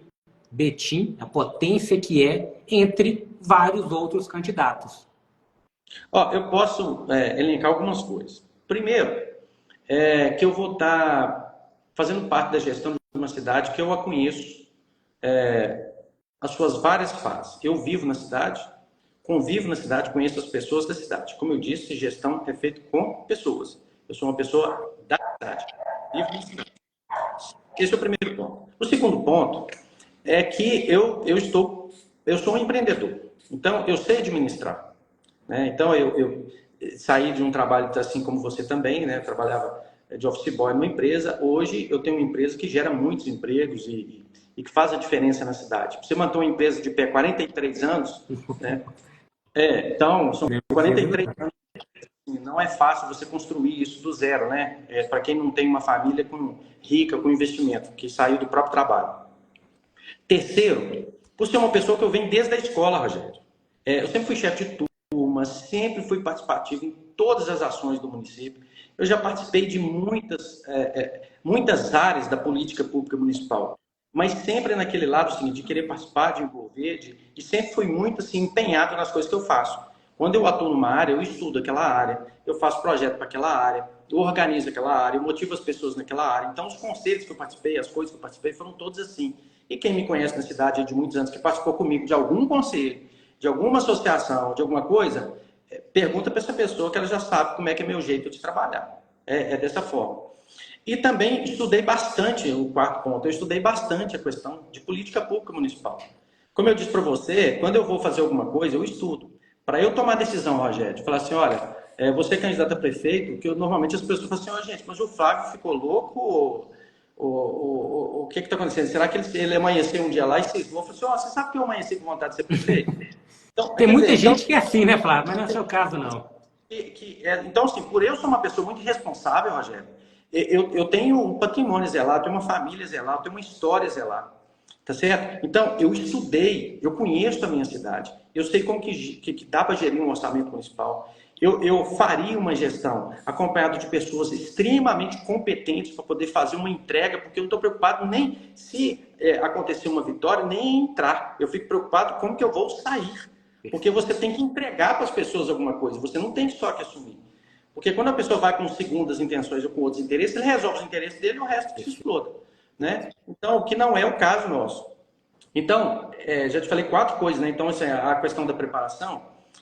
S1: Betim, a potência que é, entre vários outros candidatos?
S2: Eu posso elencar algumas coisas. Primeiro, que eu vou estar fazendo parte da gestão de uma cidade que eu a conheço, as suas várias fases. Eu vivo na cidade, convivo na cidade, conheço as pessoas da cidade. Como eu disse, gestão é feito com pessoas. Eu sou uma pessoa da cidade, vivo na cidade. Esse é o primeiro ponto. O segundo ponto é que eu sou um empreendedor. Então, eu sei administrar. Né? Então, eu saí de um trabalho assim como você também, né? Eu trabalhava de office boy numa empresa. Hoje, eu tenho uma empresa que gera muitos empregos e que faz a diferença na cidade. Você manter uma empresa de pé 43 anos, né? Então, são 43 anos. Não é fácil você construir isso do zero, né? Para quem não tem uma família rica, com investimento, que saiu do próprio trabalho. Terceiro, por ser uma pessoa que eu venho desde a escola, Rogério. Eu sempre fui chefe de turma, sempre fui participativo em todas as ações do município. Eu já participei de muitas áreas da política pública municipal, mas sempre naquele lado assim, de querer participar, de envolver, e sempre fui muito assim, empenhado nas coisas que eu faço. Quando eu atuo numa área, eu estudo aquela área, eu faço projeto para aquela área, eu organizo aquela área, eu motivo as pessoas naquela área. Então, os conselhos que eu participei, as coisas que eu participei, foram todos assim. E quem me conhece na cidade há de muitos anos, que participou comigo de algum conselho, de alguma associação, de alguma coisa, pergunta para essa pessoa que ela já sabe como é que é meu jeito de trabalhar. É dessa forma. E também estudei bastante, o quarto ponto, eu estudei bastante a questão de política pública municipal. Como eu disse para você, quando eu vou fazer alguma coisa, eu estudo. Para eu tomar decisão, Rogério, de falar assim, olha, você é candidato a prefeito, que normalmente as pessoas falam assim, gente, mas o Flávio ficou louco, o que está acontecendo? Será que ele amanheceu um dia lá e cismou? Eu falei assim, você sabe que eu amanheci com vontade de ser prefeito? Então,
S1: tem muita gente que é assim, né, Flávio? Mas não é o seu caso, não.
S2: Então, assim, por eu ser uma pessoa muito responsável, Rogério, eu tenho um patrimônio zelado, eu tenho uma família zelada, eu tenho uma história zelada. Tá certo? Então, eu estudei, eu conheço a minha cidade, eu sei como que dá para gerir um orçamento municipal. Eu faria uma gestão acompanhado de pessoas extremamente competentes para poder fazer uma entrega, porque eu não estou preocupado nem se acontecer uma vitória, nem em entrar. Eu fico preocupado como que eu vou sair. Porque você tem que entregar para as pessoas alguma coisa, você não tem só que assumir. Porque quando a pessoa vai com segundas intenções ou com outros interesses, ele resolve os interesses dele e o resto se exploda. Né? Então, o que não é o caso nosso. Então, já te falei 4 coisas, né? Então, assim, a questão da preparação.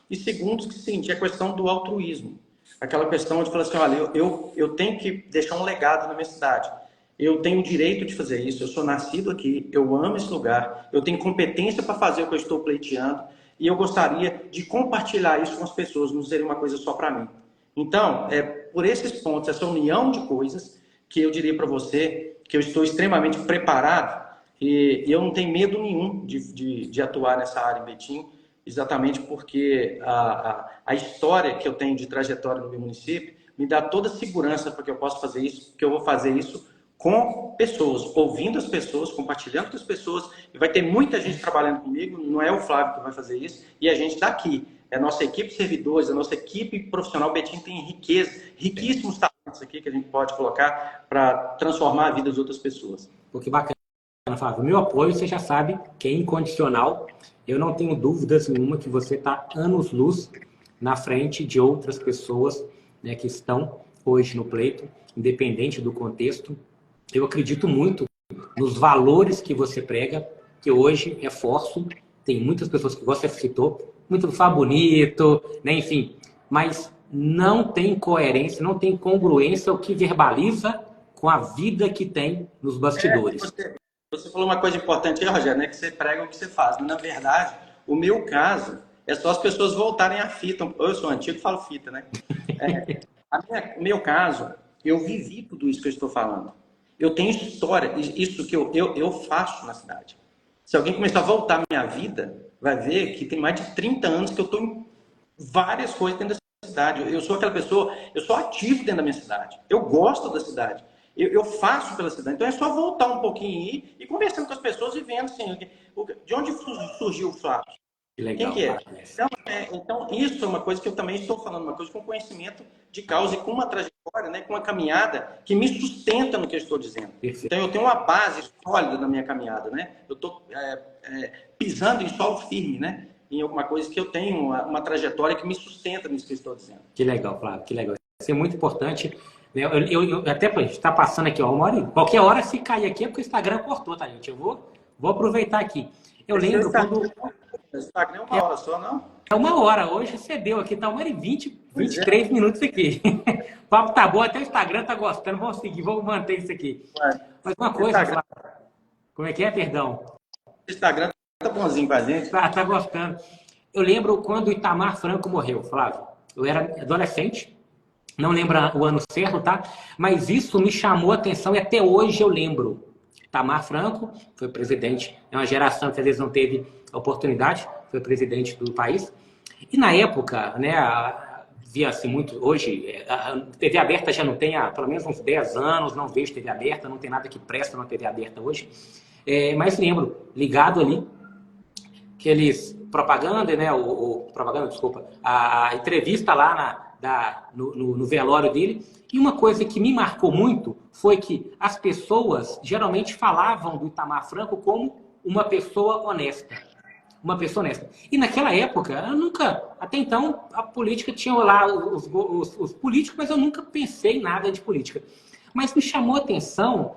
S2: E segundo, que seguinte, a questão do altruísmo. Aquela questão de falar assim, olha, eu tenho que deixar um legado na minha cidade. Eu tenho o direito de fazer isso, eu sou nascido aqui, eu amo esse lugar, eu tenho competência para fazer o que eu estou pleiteando e eu gostaria de compartilhar isso com as pessoas, não seria uma coisa só para mim. Então, por esses pontos, essa união de coisas, que eu diria para você que eu estou extremamente preparado e eu não tenho medo nenhum de atuar nessa área em Betim, exatamente porque a história que eu tenho de trajetória no meu município me dá toda a segurança para que eu possa fazer isso, porque eu vou fazer isso com pessoas, ouvindo as pessoas, compartilhando com as pessoas, e vai ter muita gente trabalhando comigo, não é o Flávio que vai fazer isso, e a gente daqui. a nossa equipe de servidores, a nossa equipe profissional. O Betim tem riquíssimos talentos aqui que a gente pode colocar para transformar a vida de outras pessoas.
S1: Pô, que bacana, Flávio. O meu apoio, você já sabe, que é incondicional. Eu não tenho dúvidas nenhuma que você está anos-luz na frente de outras pessoas, né, que estão hoje no pleito, independente do contexto. Eu acredito muito nos valores que você prega, que hoje reforço. Tem muitas pessoas que você citou, muito falar bonito, né, enfim, mas não tem coerência, não tem congruência o que verbaliza com a vida que tem nos bastidores.
S2: Você falou uma coisa importante aí, Rogério, né? Que você prega o que você faz. Mas, na verdade, o meu caso é só as pessoas voltarem à fita. Eu sou antigo, falo fita, né? O meu caso, eu vivi tudo isso que eu estou falando. Eu tenho história, isso que eu faço na cidade. Se alguém começar a voltar a minha vida, vai ver que tem mais de 30 anos que eu estou em várias coisas dentro da cidade. Eu sou aquela pessoa, eu sou ativo dentro da minha cidade. Eu gosto da cidade. Eu faço pela cidade. Então é só voltar um pouquinho aí e conversando com as pessoas e vendo assim, de onde surgiu o Flávio.
S1: Que legal,
S2: quem que é? Então, isso é uma coisa que eu também estou falando, uma coisa com conhecimento de causa e com uma trajetória, né, com uma caminhada que me sustenta no que eu estou dizendo.
S1: Perfeito.
S2: Então, eu tenho uma base sólida na minha caminhada, né? Eu estou pisando em solo firme, né? Em alguma coisa que eu tenho uma trajetória que me sustenta nisso que eu estou dizendo.
S1: Que legal, Flávio, que legal. Isso é muito importante. Eu até a gente está passando aqui, ó, uma hora. Qualquer hora, se cair aqui, é porque o Instagram cortou, tá, gente? Eu vou aproveitar aqui. Eu lembro quando...
S2: O Instagram é uma hora só, não?
S1: É uma hora. Hoje cedeu aqui, tá 1h20, 23 minutos aqui. O papo tá bom, até o Instagram tá gostando. Vamos seguir, vamos manter isso aqui. Mas uma coisa, Flávio, como é que é, perdão?
S2: O Instagram tá bonzinho com a gente.
S1: Tá gostando. Eu lembro quando o Itamar Franco morreu, Flávio. Eu era adolescente, não lembro o ano certo, tá? Mas isso me chamou a atenção e até hoje eu lembro. Itamar Franco foi presidente, é uma geração que às vezes não teve a oportunidade, foi presidente do país. E na época, né, via assim muito, hoje, a TV aberta já não tem há pelo menos uns 10 anos, não vejo TV aberta, não tem nada que presta na TV aberta hoje. Mas lembro, ligado ali, aqueles propaganda, né, propaganda, desculpa, a entrevista lá no velório dele. E uma coisa que me marcou muito foi que as pessoas geralmente falavam do Itamar Franco como uma pessoa honesta. Uma pessoa honesta. E naquela época, eu nunca, até então, a política tinha lá os políticos, mas eu nunca pensei em nada de política. Mas me chamou a atenção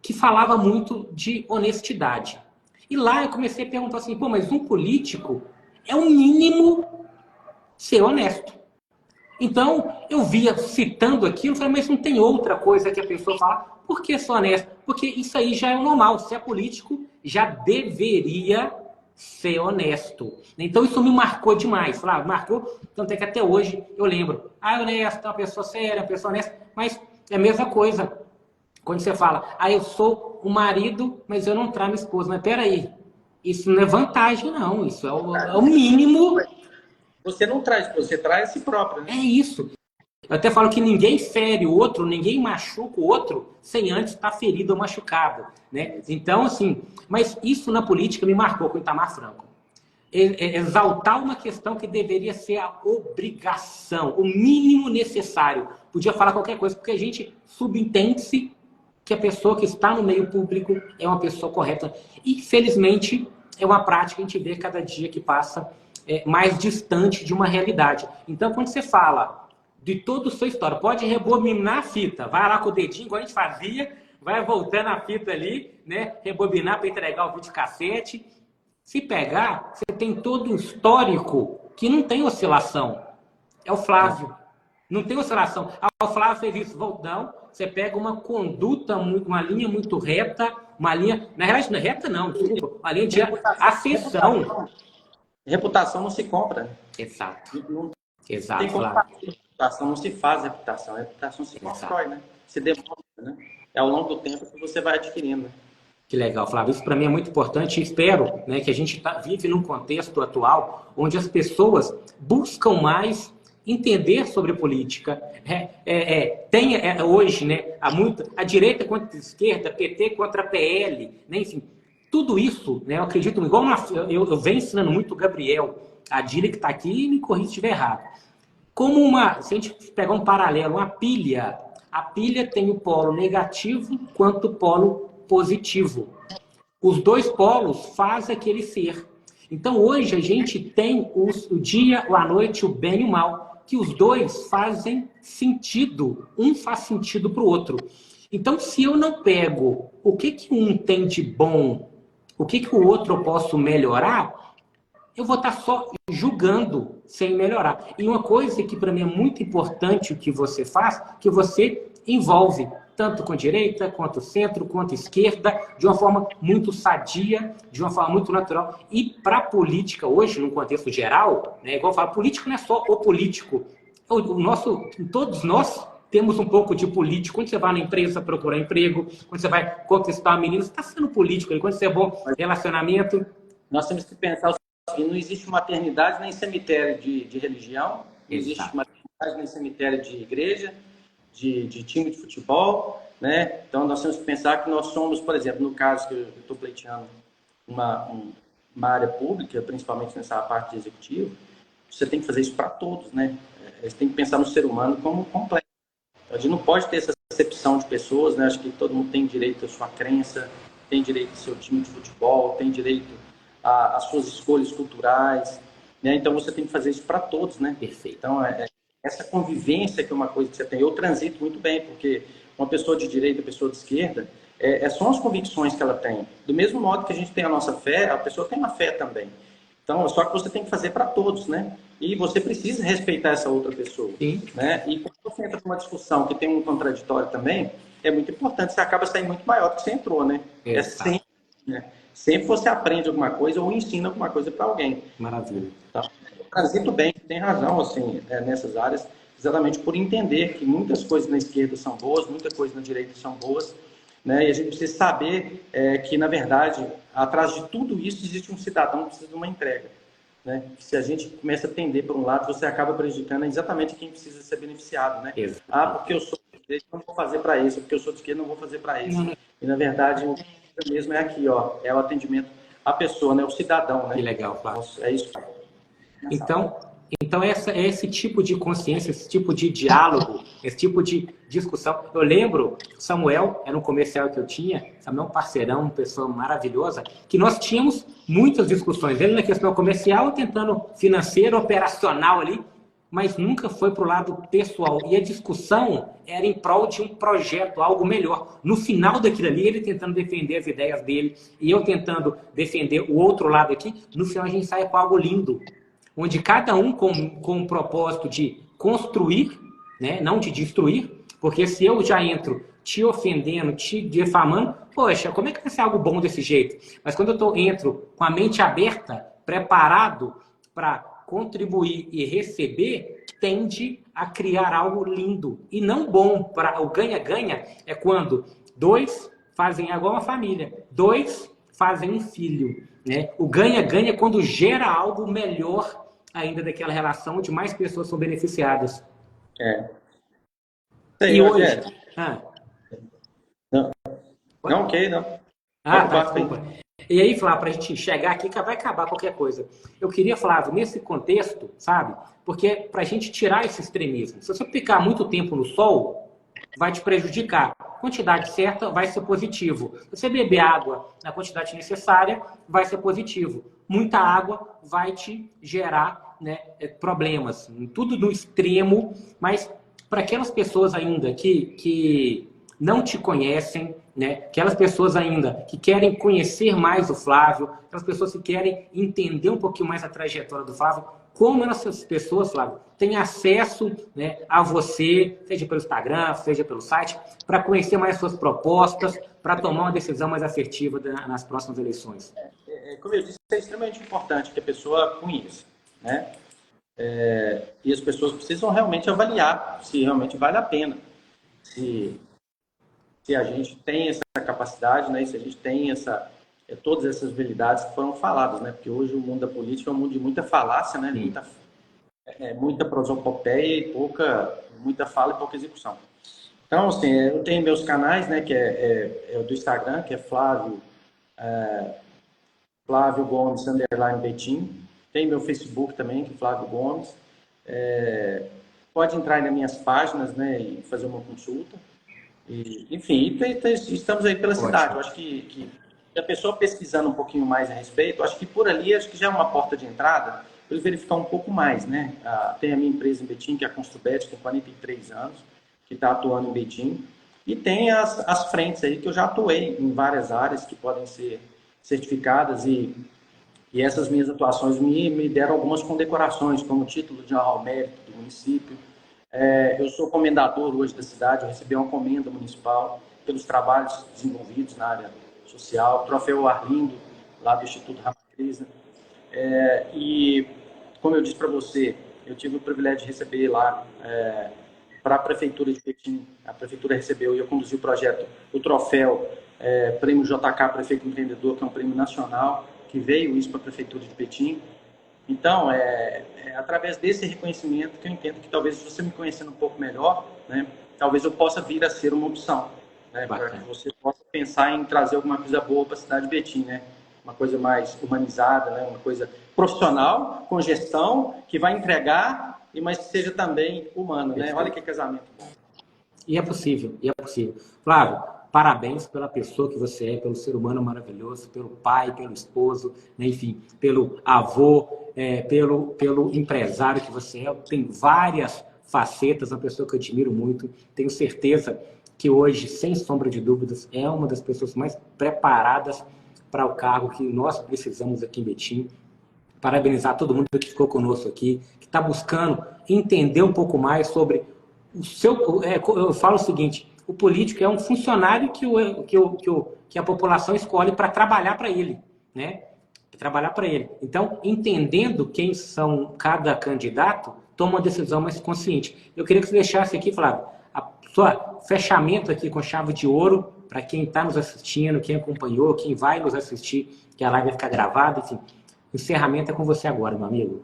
S1: que falava muito de honestidade. E lá eu comecei a perguntar assim, pô, mas um político é o mínimo ser honesto. Então, eu via citando aquilo, falei, mas não tem outra coisa que a pessoa fala, por que ser honesto? Porque isso aí já é o normal, se é político, já deveria ser honesto. Então, isso me marcou demais, Flávio, marcou, tanto é que até hoje eu lembro, honesto, é uma pessoa séria, uma pessoa honesta, mas é a mesma coisa. Quando você fala, eu sou o marido, mas eu não trago minha esposa. Mas peraí, isso não é vantagem, não. Isso é o mínimo.
S2: Você não traz, você traz a si próprio, né?
S1: É isso. Eu até falo que ninguém fere o outro, ninguém machuca o outro sem antes estar ferido ou machucado, né? Então, assim, mas isso na política me marcou com o Itamar Franco. Exaltar uma questão que deveria ser a obrigação, o mínimo necessário. Podia falar qualquer coisa, porque a gente subentende-se que a pessoa que está no meio público é uma pessoa correta. E, felizmente, é uma prática que a gente vê cada dia que passa mais distante de uma realidade. Então, quando você fala de toda a sua história, pode rebobinar a fita, vai lá com o dedinho, igual a gente fazia, vai voltando a fita ali, né? Rebobinar para entregar o videocassete. Se pegar, você tem todo um histórico que não tem oscilação. É o Flávio. Não tem oscilação. O Flávio fez isso, voltão. Você pega uma conduta, uma linha muito reta, uma linha... Na realidade, não é reta, não, desculpa. Uma linha de ascensão.
S2: Reputação não se compra.
S1: Exato. Exato,
S2: tem como
S1: Flávio.
S2: Reputação não se faz reputação. A reputação se constrói, né? Se demonstra, né? É ao longo do tempo que você vai adquirindo. Né?
S1: Que legal, Flávio. Isso para mim é muito importante e espero, né, que a gente vive num contexto atual onde as pessoas buscam mais entender sobre política. Tem hoje, né, a direita contra a esquerda, PT contra a PL, né, enfim, tudo isso, né, eu acredito, igual eu venho ensinando muito o Gabriel A Dília que está aqui me corrija se estiver errado. Se a gente pegar um paralelo, uma pilha, a pilha tem o polo negativo quanto o polo positivo. Os dois polos fazem aquele ser. Então, hoje, a gente tem o dia, a noite, o bem e o mal, que os dois fazem sentido. Um faz sentido para o outro. Então, se eu não pego o que um tem de bom, o que o outro eu posso melhorar, eu vou estar só julgando sem melhorar. E uma coisa que para mim é muito importante o que você faz, que você envolve tanto com direita, quanto centro, quanto esquerda, de uma forma muito sadia, de uma forma muito natural. E para a política hoje, num contexto geral, né, igual eu falo, político não é só o político. Todos nós temos um pouco de político. Quando você vai na empresa procurar emprego, quando você vai conquistar uma menina, você está sendo político. Quando você é bom relacionamento...
S2: Nós temos que pensar que não existe maternidade nem cemitério de religião, não existe maternidade nem cemitério de igreja, de time de futebol, né? Então, nós temos que pensar que nós somos, por exemplo, no caso que eu estou pleiteando uma área pública, principalmente nessa parte de executivo, você tem que fazer isso para todos, né? Você tem que pensar no ser humano como completo. A gente não pode ter essa acepção de pessoas, né? Acho que todo mundo tem direito à sua crença, tem direito ao seu time de futebol, tem direito às suas escolhas culturais, né? Então você tem que fazer isso para todos, né?
S1: Perfeito.
S2: Então essa convivência que é uma coisa que você tem, eu transito muito bem, porque uma pessoa de direita, pessoa de esquerda, são as convicções que ela tem. Do mesmo modo que a gente tem a nossa fé, a pessoa tem uma fé também. Então, só que você tem que fazer para todos, né? E você precisa respeitar essa outra pessoa.
S1: Sim.
S2: Né? E quando você entra numa discussão que tem um contraditório também, é muito importante, você acaba saindo muito maior do que você entrou, né?
S1: Exato.
S2: É sempre, né? Sempre você aprende alguma coisa ou ensina alguma coisa para alguém.
S1: Maravilha.
S2: Então, eu transito bem, tem razão, assim, nessas áreas, exatamente por entender que muitas coisas na esquerda são boas, muita coisa na direita são boas, né? E a gente precisa saber que, na verdade, atrás de tudo isso existe um cidadão que precisa de uma entrega. Né? Se a gente começa a tender por um lado, você acaba prejudicando exatamente quem precisa ser beneficiado. Né? Porque eu sou de direita, não vou fazer para isso, porque eu sou de esquerda, não vou fazer para isso. E, na verdade, o mesmo é aqui, ó, é o atendimento à pessoa, né? O cidadão. Né?
S1: Que legal, Flávio.
S2: É isso.
S1: Então esse tipo de consciência, esse tipo de diálogo, esse tipo de discussão. Eu lembro, Samuel, era um comercial que eu tinha, Samuel é um parceirão, uma pessoa maravilhosa, que nós tínhamos muitas discussões. Ele na questão comercial, tentando financeiro, operacional ali, mas nunca foi para o lado pessoal. E a discussão era em prol de um projeto, algo melhor. No final daquilo ali, ele tentando defender as ideias dele, e eu tentando defender o outro lado aqui, no final a gente sai com algo lindo, onde cada um com o propósito de construir, né, não de destruir, porque se eu já entro te ofendendo, te defamando, poxa, como é que vai ser algo bom desse jeito? Mas quando eu entro com a mente aberta, preparado para contribuir e receber, tende a criar algo lindo. E não bom. Para o ganha-ganha é quando dois fazem igual uma família, dois fazem um filho. Né? O ganha-ganha é quando gera algo melhor ainda daquela relação onde mais pessoas são beneficiadas.
S2: E hoje...
S1: Não,
S2: ok, não.
S1: Tá, desculpa. E aí, Flávio, para a gente chegar aqui, vai acabar qualquer coisa. Eu queria, Flávio, nesse contexto, sabe? Porque para a gente tirar esse extremismo, se você ficar muito tempo no sol, vai te prejudicar. A quantidade certa vai ser positivo. Se você beber água na quantidade necessária, vai ser positivo. Muita água vai te gerar, né, problemas. Tudo no extremo, mas para aquelas pessoas ainda que não te conhecem, né? Aquelas pessoas ainda que querem conhecer mais o Flávio, aquelas pessoas que querem entender um pouquinho mais a trajetória do Flávio, como essas pessoas, Flávio, têm acesso, né, a você, seja pelo Instagram, seja pelo site, para conhecer mais suas propostas, para tomar uma decisão mais assertiva nas próximas eleições.
S2: Como eu disse, é extremamente importante que a pessoa conheça, né? E as pessoas precisam realmente avaliar se realmente vale a pena, se a gente tem essa capacidade, né? Se a gente tem todas essas habilidades que foram faladas, né? Porque hoje o mundo da política é um mundo de muita falácia, né? Muita prosopopeia e muita fala e pouca execução. Então, assim, eu tenho meus canais, né? Que é do Instagram, que é Flávio Gomes _Betim. Tem meu Facebook também, que é Flávio Gomes. Pode entrar aí nas minhas páginas, né, e fazer uma consulta. Enfim, estamos aí pela cidade. Eu acho que a pessoa pesquisando um pouquinho mais a respeito, acho que por ali acho que já é uma porta de entrada para ele verificar um pouco mais, né? Tem a minha empresa em Betim, que é a Construbet, que tem 43 anos, que está atuando em Betim. E tem as frentes aí que eu já atuei em várias áreas que podem ser certificadas e essas minhas atuações me deram algumas condecorações, como título de honra ao mérito do município. Eu sou comendador hoje da cidade, eu recebi uma comenda municipal pelos trabalhos desenvolvidos na área social, troféu Arlindo, lá do Instituto Ramacrisa. E, como eu disse para você, eu tive o privilégio de receber lá, para a Prefeitura de Betim, a Prefeitura recebeu e eu conduzi o projeto, o troféu Prêmio JK Prefeito Empreendedor, que é um prêmio nacional, que veio isso para a Prefeitura de Betim. Então, através desse reconhecimento que eu entendo que talvez você me conhecendo um pouco melhor, né, talvez eu possa vir a ser uma opção, né, para que você possa pensar em trazer alguma coisa boa para a cidade de Betim, né, uma coisa mais humanizada, né, uma coisa profissional, com gestão, que vai entregar, mas que seja também humano, né? Olha que casamento bom.
S1: E é possível, Flávio, parabéns pela pessoa que você é, pelo ser humano maravilhoso, pelo pai, pelo esposo, né, enfim, pelo avô, pelo empresário que você é. Tem várias facetas, uma pessoa que eu admiro muito. Tenho certeza que hoje, sem sombra de dúvidas, é uma das pessoas mais preparadas para o cargo que nós precisamos aqui em Betim. Parabenizar todo mundo que ficou conosco aqui, que está buscando entender um pouco mais sobre o seu... eu falo o seguinte, o político é um funcionário que a população escolhe para trabalhar para ele, né? Trabalhar para ele. Então, entendendo quem são cada candidato, toma uma decisão mais consciente. Eu queria que você deixasse aqui, Flávio, a sua fechamento aqui com chave de ouro para quem está nos assistindo, quem acompanhou, quem vai nos assistir, que a live vai ficar gravada, enfim. O encerramento é com você agora, meu amigo.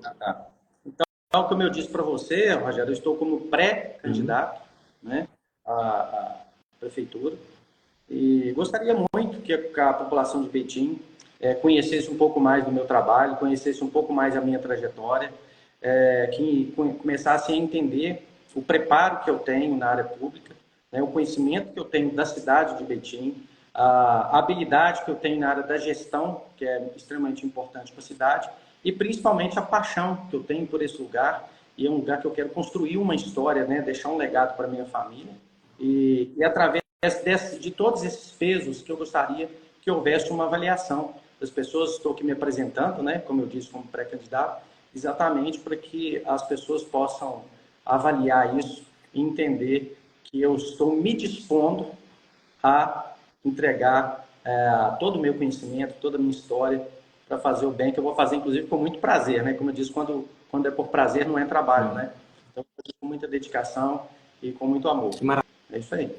S2: Então, como eu disse para você, Rogério, eu estou como pré-candidato, né, à prefeitura e gostaria muito que a população de Betim conhecesse um pouco mais do meu trabalho, conhecesse um pouco mais a minha trajetória, que começasse a entender o preparo que eu tenho na área pública, né, o conhecimento que eu tenho da cidade de Betim, a habilidade que eu tenho na área da gestão, que é extremamente importante para a cidade, e principalmente a paixão que eu tenho por esse lugar, e é um lugar que eu quero construir uma história, né, deixar um legado para a minha família, e através de todos esses pesos que eu gostaria que houvesse uma avaliação das pessoas. Estou aqui me apresentando, né, como eu disse, como pré-candidato, exatamente para que as pessoas possam avaliar isso e entender que eu estou me dispondo a entregar todo o meu conhecimento, toda a minha história para fazer o bem, que eu vou fazer, inclusive, com muito prazer, né? Como eu disse, quando é por prazer, não é trabalho, né? Então, com muita dedicação e com muito amor.
S1: Que maravilha.
S2: É isso aí.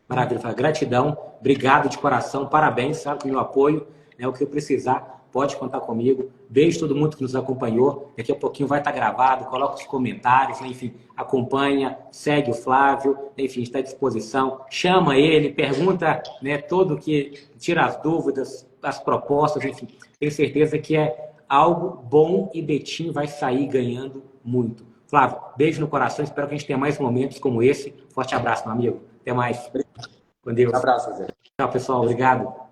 S1: Maravilha. Gratidão, obrigado de coração, parabéns, sabe, pelo meu apoio, né? O que eu precisar, pode contar comigo. Beijo a todo mundo que nos acompanhou. Daqui a pouquinho vai estar gravado, coloca os comentários, enfim, acompanha, segue o Flávio, enfim, está à disposição. Chama ele, pergunta, né, tudo que tira as dúvidas, as propostas, enfim. Tenho certeza que é algo bom e Betim vai sair ganhando muito. Flávio, beijo no coração, espero que a gente tenha mais momentos como esse. Forte abraço, meu amigo. Até mais. Com Deus.
S2: Um abraço, Zé.
S1: Tchau, pessoal. Obrigado.